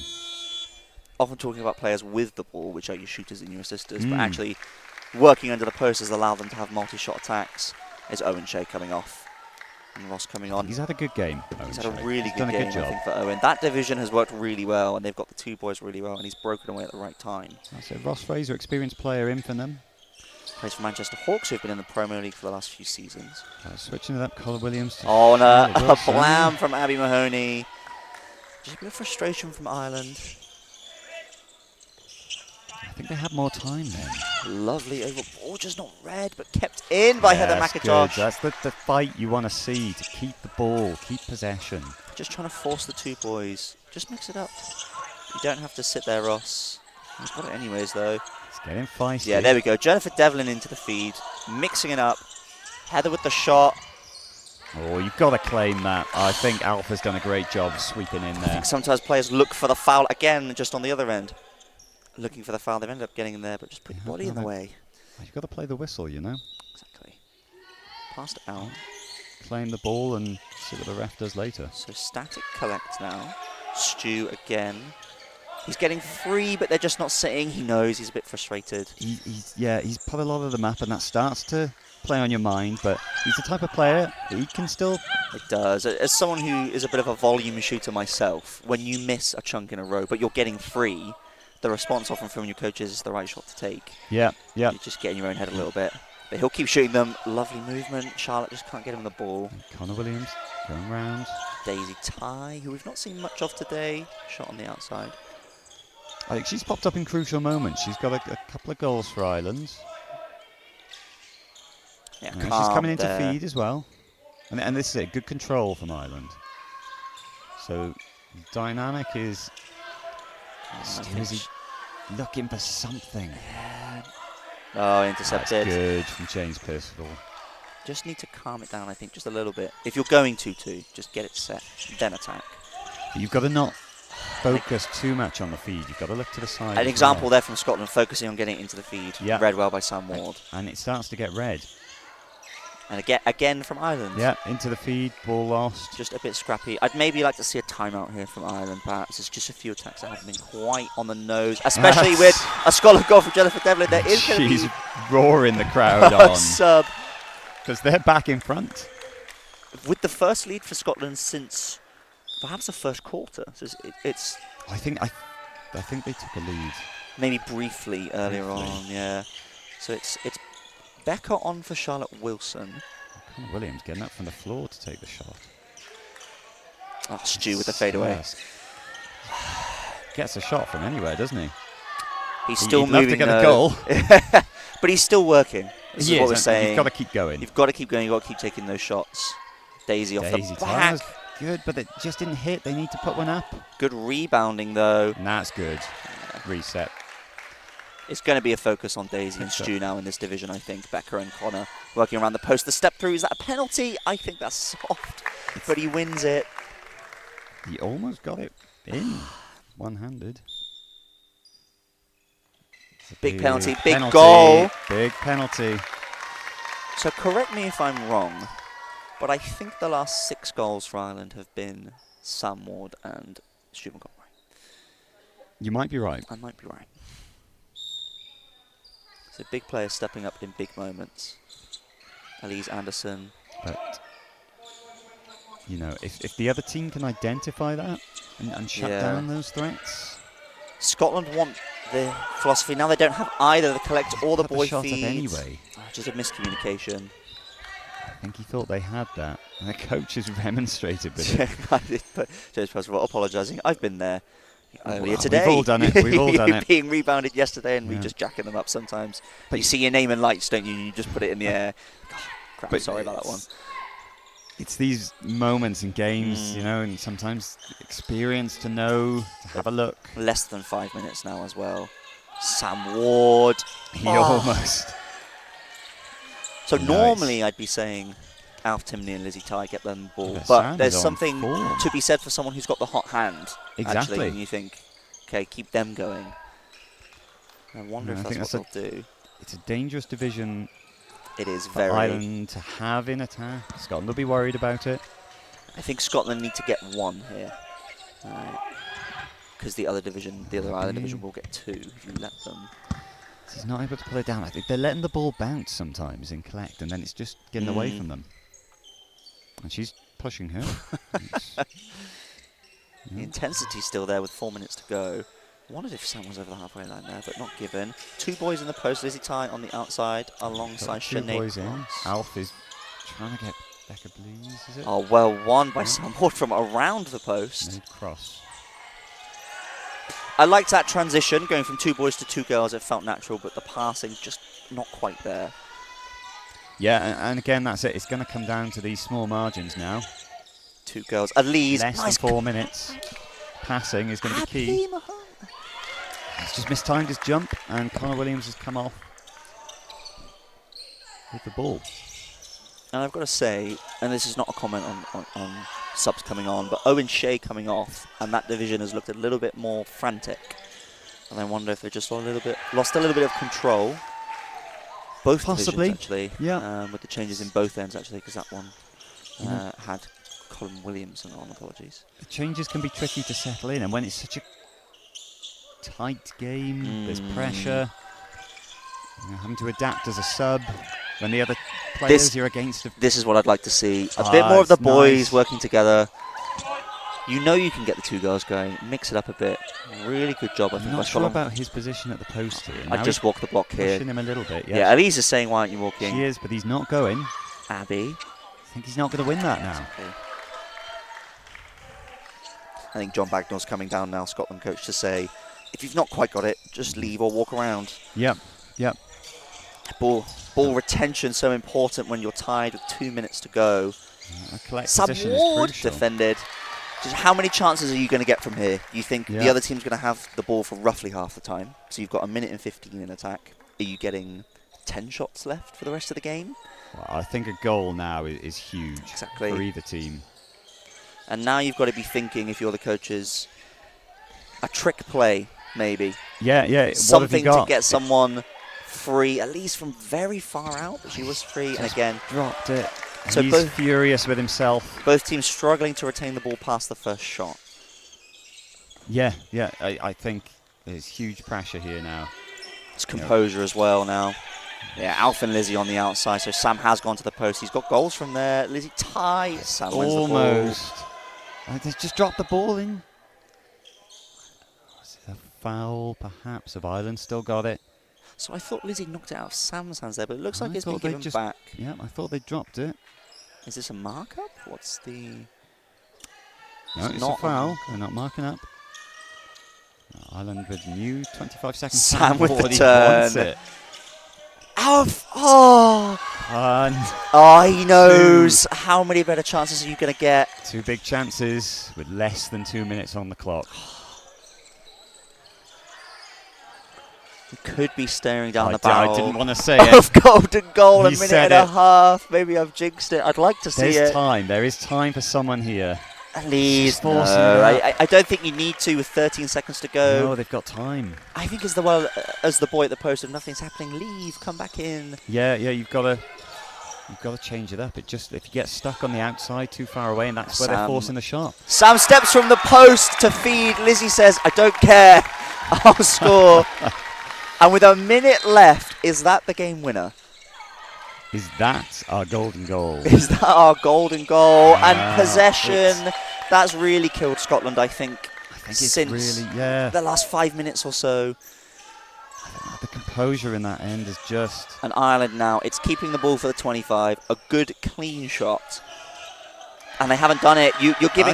Often talking about players with the ball, which are your shooters and your assisters, but actually working under the post has allowed them to have multi-shot attacks. Is Owen Shea coming off and Ross coming on. He's had a good game. He's had a really good game, I think, for Owen. That division has worked really well, and they've got the 2 boys really well, and he's broken away at the right time. That's it. Ross Fraser, experienced player in for them. Plays for Manchester Hawks, who've been in the Premier League for the last few seasons. Switching it up, Colin Williams. Oh, and a blam from Abby Mahoney. Just a bit of frustration from Ireland. I think they had more time then. Lovely over ball, just not read, but kept in by Heather McIntosh. Good. That's the fight you want to see, to keep the ball, keep possession. Just trying to force the 2 boys. Just mix it up. You don't have to sit there, Ross. He's got it anyways, though. It's getting feisty. Yeah, there we go. Jennifer Devlin into the feed, mixing it up. Heather with the shot. Oh, you've got to claim that. I think Alpha's done a great job of sweeping in there. I think sometimes players look for the foul again, just on the other end. Looking for the foul, they've ended up getting in there, but just put your body in the way. You've got to play the whistle, Exactly. Passed it out. Claim the ball and see what the ref does later. So static collect now. Stu again. He's getting free, but they're just not sitting. He knows he's a bit frustrated. He's put a lot of the map, and that starts to play on your mind, but he's the type of player that he can still... It does. As someone who is a bit of a volume shooter myself, when you miss a chunk in a row, but you're getting free, the response often from your coaches is the right shot to take. Yeah. You're just getting your own head a little bit. But he'll keep shooting them. Lovely movement. Charlotte just can't get him the ball. And Connor Williams going round. Daisy Ty, who we've not seen much of today. Shot on the outside. I think she's popped up in crucial moments. She's got a couple of goals for Ireland. Yeah, she's coming into feed as well. And this is it. Good control from Ireland. So dynamic is... Is he looking for something? Oh, intercepted. That's good from James Percival. Just need to calm it down, I think, just a little bit. If you're going 2-2, just get it set, then attack. But you've got to not focus too much on the feed. You've got to look to the side. An example there from Scotland, focusing on getting it into the feed. Yeah. Read well by Sam Ward. And it starts to get red. And again from Ireland. Yeah, into the feed, ball lost. Just a bit scrappy. I'd maybe like to see a timeout here from Ireland, perhaps. It's just a few attacks that haven't been quite on the nose, especially with a Scotland goal from Jennifer Devlin. There is going to be... She's roaring the crowd on. Sub. Because they're back in front. With the first lead for Scotland since perhaps the first quarter. So it's I think they took a lead. Maybe briefly earlier on, yeah. So it's Becca on for Charlotte Wilson. Connor Williams getting up from the floor to take the shot. Oh, Stu with the fadeaway. Yes. Gets a shot from anywhere, doesn't he? He's still moving. He'd love to get a goal. But he's still working. This is what we're saying. You've got to keep going. You've got to keep going. You've got to keep taking those shots. Daisy off the back. Good, but it just didn't hit. They need to put one up. Good rebounding, though. And that's good. Reset. It's going to be a focus on Daisy and Stu now in this division, I think. Becca and Connor working around the post. The step through, is that a penalty? I think that's soft, but he wins it. He almost got it in, one-handed. Big penalty, big goal. Big penalty. So correct me if I'm wrong, but I think the last 6 goals for Ireland have been Sam Ward and Stu McConroy. You might be right. I might be right. So big players stepping up in big moments. Elise Anderson. But, you know, if the other team can identify that and shut down those threats. Scotland want the philosophy. Now they don't have either the collect or the boy feed. Anyway. Just a miscommunication. I think he thought they had that. And the coach has remonstrated with it. But James Percival apologising. I've been there earlier today. We've all done it. We've all done it. Being rebounded yesterday and we just jacking them up sometimes. But you see your name in lights, don't you? You just put it in the air. God, Crap, But sorry about that one. It's these moments in games, you know, and sometimes experience to know, to have a look. Less than 5 minutes now as well. Sam Ward. He almost. So Nice. normally I'd be saying Alf Timney and Lizzie Ty get them ball, Yeah, but Sam there's is on something form. to be said for someone who's got the hot hand. Exactly. Actually, and you think, okay, keep them going. I wonder Yeah, I if think that's what they'll do. It's a dangerous division It is for very. Ireland to have in attack. Scotland will be worried about it. I think Scotland need to get one here, because the other Ireland division will get two if you let them. He's not able to pull it down. I think they're letting the ball bounce sometimes in collect, and then it's just getting away from them. And she's pushing her. The intensity's still there with 4 minutes to go. Wondered if Sam was over the halfway line there, but not given. Two boys in the post, Lizzie Ty on the outside alongside Two Sinead boys in. Cross. Alf is trying to get Becca Blees, is it? Oh, well won by Sam Ward from around the post. Sinead Cross. I liked that transition, going from two boys to two girls. It felt natural, but the passing just not quite there. Yeah, and again, that's it. It's going to come down to these small margins now. Two girls. Elise, Less nice than 4 minutes. Passing is going to be key. Happy Mahone. He's just mistimed his jump, and Connor Williams has come off with the ball. And I've got to say, and this is not a comment on subs coming on, but Owen Shea coming off, and that division has looked a little bit more frantic. And I wonder if they just lost a little bit of control. Both Possibly, divisions, actually. yeah. With the changes in both ends, actually, because that one had Colin Williamson on, apologies. The changes can be tricky to settle in, and when it's such a tight game, there's pressure. You're having to adapt as a sub when the other players you're against. This is what I'd like to see. A bit more of the boys working together. You know you can get the two girls going. Mix it up a bit. Really good job, I think. I'm not sure about his position at the post here. I'd just walk the block here. Pushing him a little bit, Yeah, Elise is saying, why aren't you walking? She is, but he's not going. Abby. I think he's not going to win that now. Okay. I think John Bagnall's coming down now, Scotland coach, to say, if you've not quite got it, just leave or walk around. Yep. Ball retention so important when you're tied with 2 minutes to go. Sam Ward defended. Just how many chances are you going to get from here? You think the other team's going to have the ball for roughly half the time? So you've got 1 minute and 15 in attack. Are you getting 10 shots left for the rest of the game? Well, I think a goal now is huge for either team. And now you've got to be thinking, if you're the coaches, a trick play, maybe. Yeah. Something to get someone free, at least from very far out, but she was free, and again dropped it. So he's furious with himself. Both teams struggling to retain the ball past the first shot. Yeah. I think there's huge pressure here now. It's composure as well now. Yeah, Alf and Lizzie on the outside, so Sam has gone to the post. He's got goals from there. Lizzie ties. Sam wins the ball. Almost. They just dropped the ball in. Was it a foul, perhaps? Have Ireland still got it? So I thought Lizzie knocked it out of Sam's hands there, but it looks like it's been given back. Yeah, I thought they dropped it. Is this a markup? What's the... No, it's a foul. They're not marking up. Ireland with new 25 seconds. Sam with the turn. Alf! Oh! He knows. How many better chances are you going to get? 2 big chances with less than 2 minutes on the clock. You could be staring down the barrel. I didn't want to say it. Of golden goal, a minute and a half. Maybe I've jinxed it. I'd like to see it. There's time. There is time for someone here. Please, no. I don't think you need to with 13 seconds to go. No, they've got time. I think as the boy at the post, if nothing's happening, leave, come back in. Yeah, you've got to change it up. If you get stuck on the outside too far away, and that's where they're forcing the shot. Sam steps from the post to feed. Lizzie says, I don't care. I'll score. And with a minute left, is that the game winner? Is that our golden goal? Is that our golden goal? And possession, that's really killed Scotland, I think since really, the last 5 minutes or so. The composure in that end is just... And Ireland now, it's keeping the ball for the 25, a good clean shot. And they haven't done it. You're giving...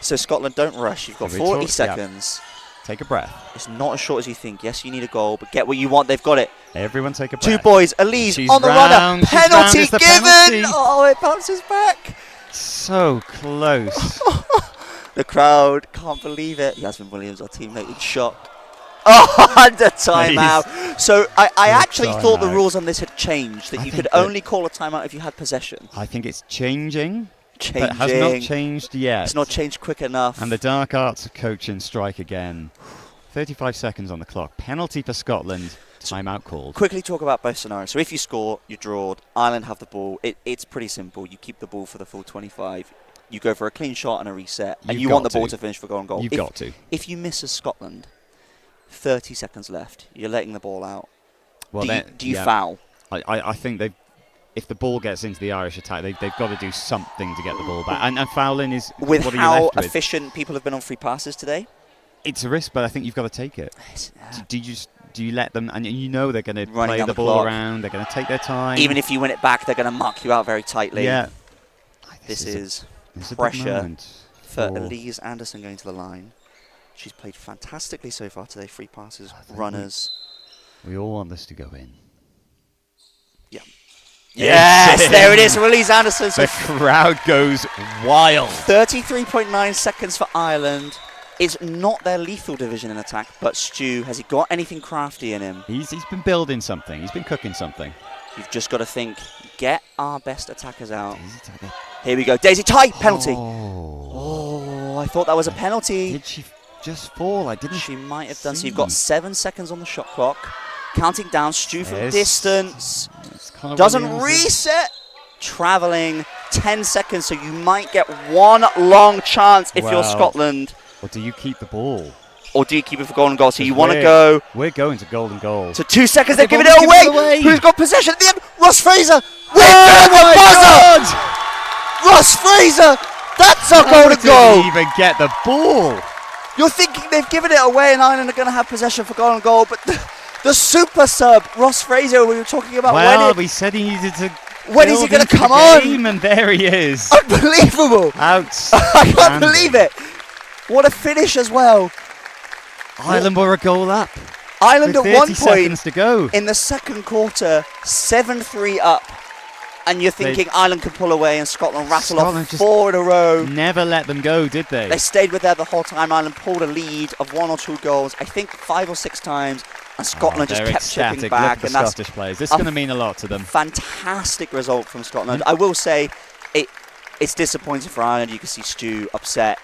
So Scotland, don't rush. You've got 40 seconds. Take a breath. It's not as short as you think. Yes, you need a goal, but get what you want. They've got it. Everyone take a breath. Two boys, Elise She's on the round, runner. she's round, Penalty it's the given! penalty. Oh, it bounces back. So close. The crowd can't believe it. Yasmin Williams, our teammate, in shock. Oh, under timeout. So I actually thought the rules on this had changed, that you could only call a timeout if you had possession. I think it's changing. But it has not changed yet. It's not changed quick enough. And the dark arts of coaching strike again. 35 seconds on the clock. Penalty for Scotland. Timeout called. Quickly talk about both scenarios. So if you score, you're drawed. Ireland have the ball. It's pretty simple. You keep the ball for the full 25. You go for a clean shot and a reset. And you want the ball to finish for goal. You've got to. If you miss as Scotland, 30 seconds left. You're letting the ball out. Well, do you foul? I think if the ball gets into the Irish attack, they've got to do something to get the ball back. And fouling is with what how are you left efficient people have been on free passes today. It's a risk, but I think you've got to take it. Do you let them? And you know they're going to play the ball around. They're going to take their time. Even if you win it back, they're going to mark you out very tightly. Yeah. This is pressure for Elise Anderson going to the line. She's played fantastically so far today. Free passes, runners. We all want this to go in. Yeah. Yes, there it is for Elise Anderson. The crowd goes wild. 33.9 seconds for Ireland. It's not their lethal division in attack, but Stu, has he got anything crafty in him? He's been building something. He's been cooking something. You've just got to think, get our best attackers out. Here we go. Daisy Ty, penalty. Oh, I thought that was a penalty. Did she just fall? She might have done. So you've got 7 seconds on the shot clock. Counting down, Stu from distance. Doesn't reset. Travelling 10 seconds, so you might get one long chance if you're Scotland. Or do you keep the ball? Or do you keep it for goal and goal? So you want to go. We're going to golden goal. So 2 seconds, they've given it away. Who's got possession at the end? Ross Fraser. With the buzzer. Ross Fraser. That's our golden goal. Didn't even get the ball. You're thinking they've given it away and Ireland are going to have possession for goal and goal, but the super sub, Ross Fraser, we were talking about. Well, we said he needed to. When is he going to come on? And there he is. Unbelievable. Outstanding. I can't believe it. What a finish as well. Ireland were a goal up. Ireland at one point to go. in the second quarter, 7-3 up. And you're thinking Ireland could pull away and Scotland rattle off 4 in a row. Never let them go, did they? They stayed with there the whole time. Ireland pulled a lead of 1 or 2 goals, I think 5 or 6 times. And Scotland just kept chipping back. Look at the Scottish players. This is going to mean a lot to them. Fantastic result from Scotland. I will say it's disappointing for Ireland. You can see Stu upset.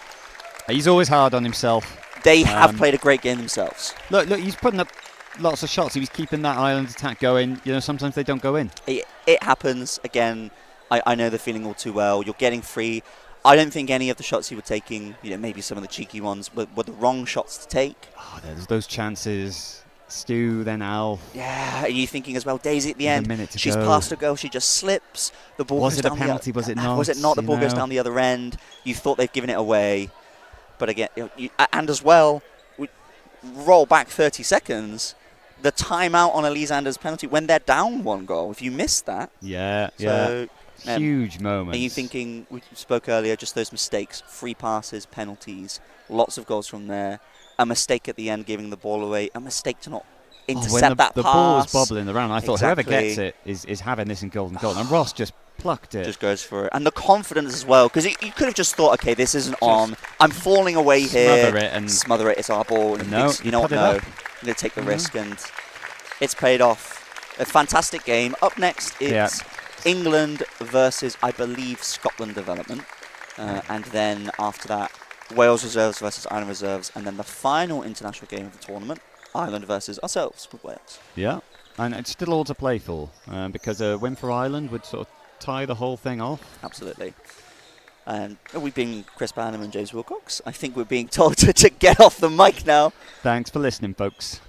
He's always hard on himself. They have played a great game themselves. Look, he's putting up lots of shots. He's keeping that Ireland attack going. You know, sometimes they don't go in. It happens. Again, I know the feeling all too well. You're getting free. I don't think any of the shots he were taking, maybe some of the cheeky ones, were the wrong shots to take. Oh, there's those chances. Stu, then Al. Yeah, are you thinking as well? Daisy at the end. She's go. Past a goal. She just slips. The ball was it a penalty? Was it not? Was it not? The ball goes down the other end. You thought they've given it away, but again, and as well, we roll back 30 seconds. The timeout on Elise Anders' penalty when they're down 1 goal. If you missed that, huge moment. Are you thinking? We spoke earlier. Just those mistakes, free passes, penalties, lots of goals from there. A mistake at the end, giving the ball away. A mistake to not intercept that pass. The ball was bobbling around. I thought whoever gets it is having this in golden goal. And Ross just plucked it. Just goes for it. And the confidence as well. Because you could have just thought, okay, this isn't on. I'm falling away here. Smother it. It's our ball. And no, you know what? No. I'm going to take the risk. And it's paid off. A fantastic game. Up next, it's England versus, I believe, Scotland development. And then after that, Wales reserves versus Ireland reserves, and then the final international game of the tournament, Ireland versus ourselves with Wales. Yeah, and it's still all to play for, because a win for Ireland would sort of tie the whole thing off. Absolutely. And we've been Chris Banham and James Wilcox. I think we're being told to get off the mic now. Thanks for listening, folks.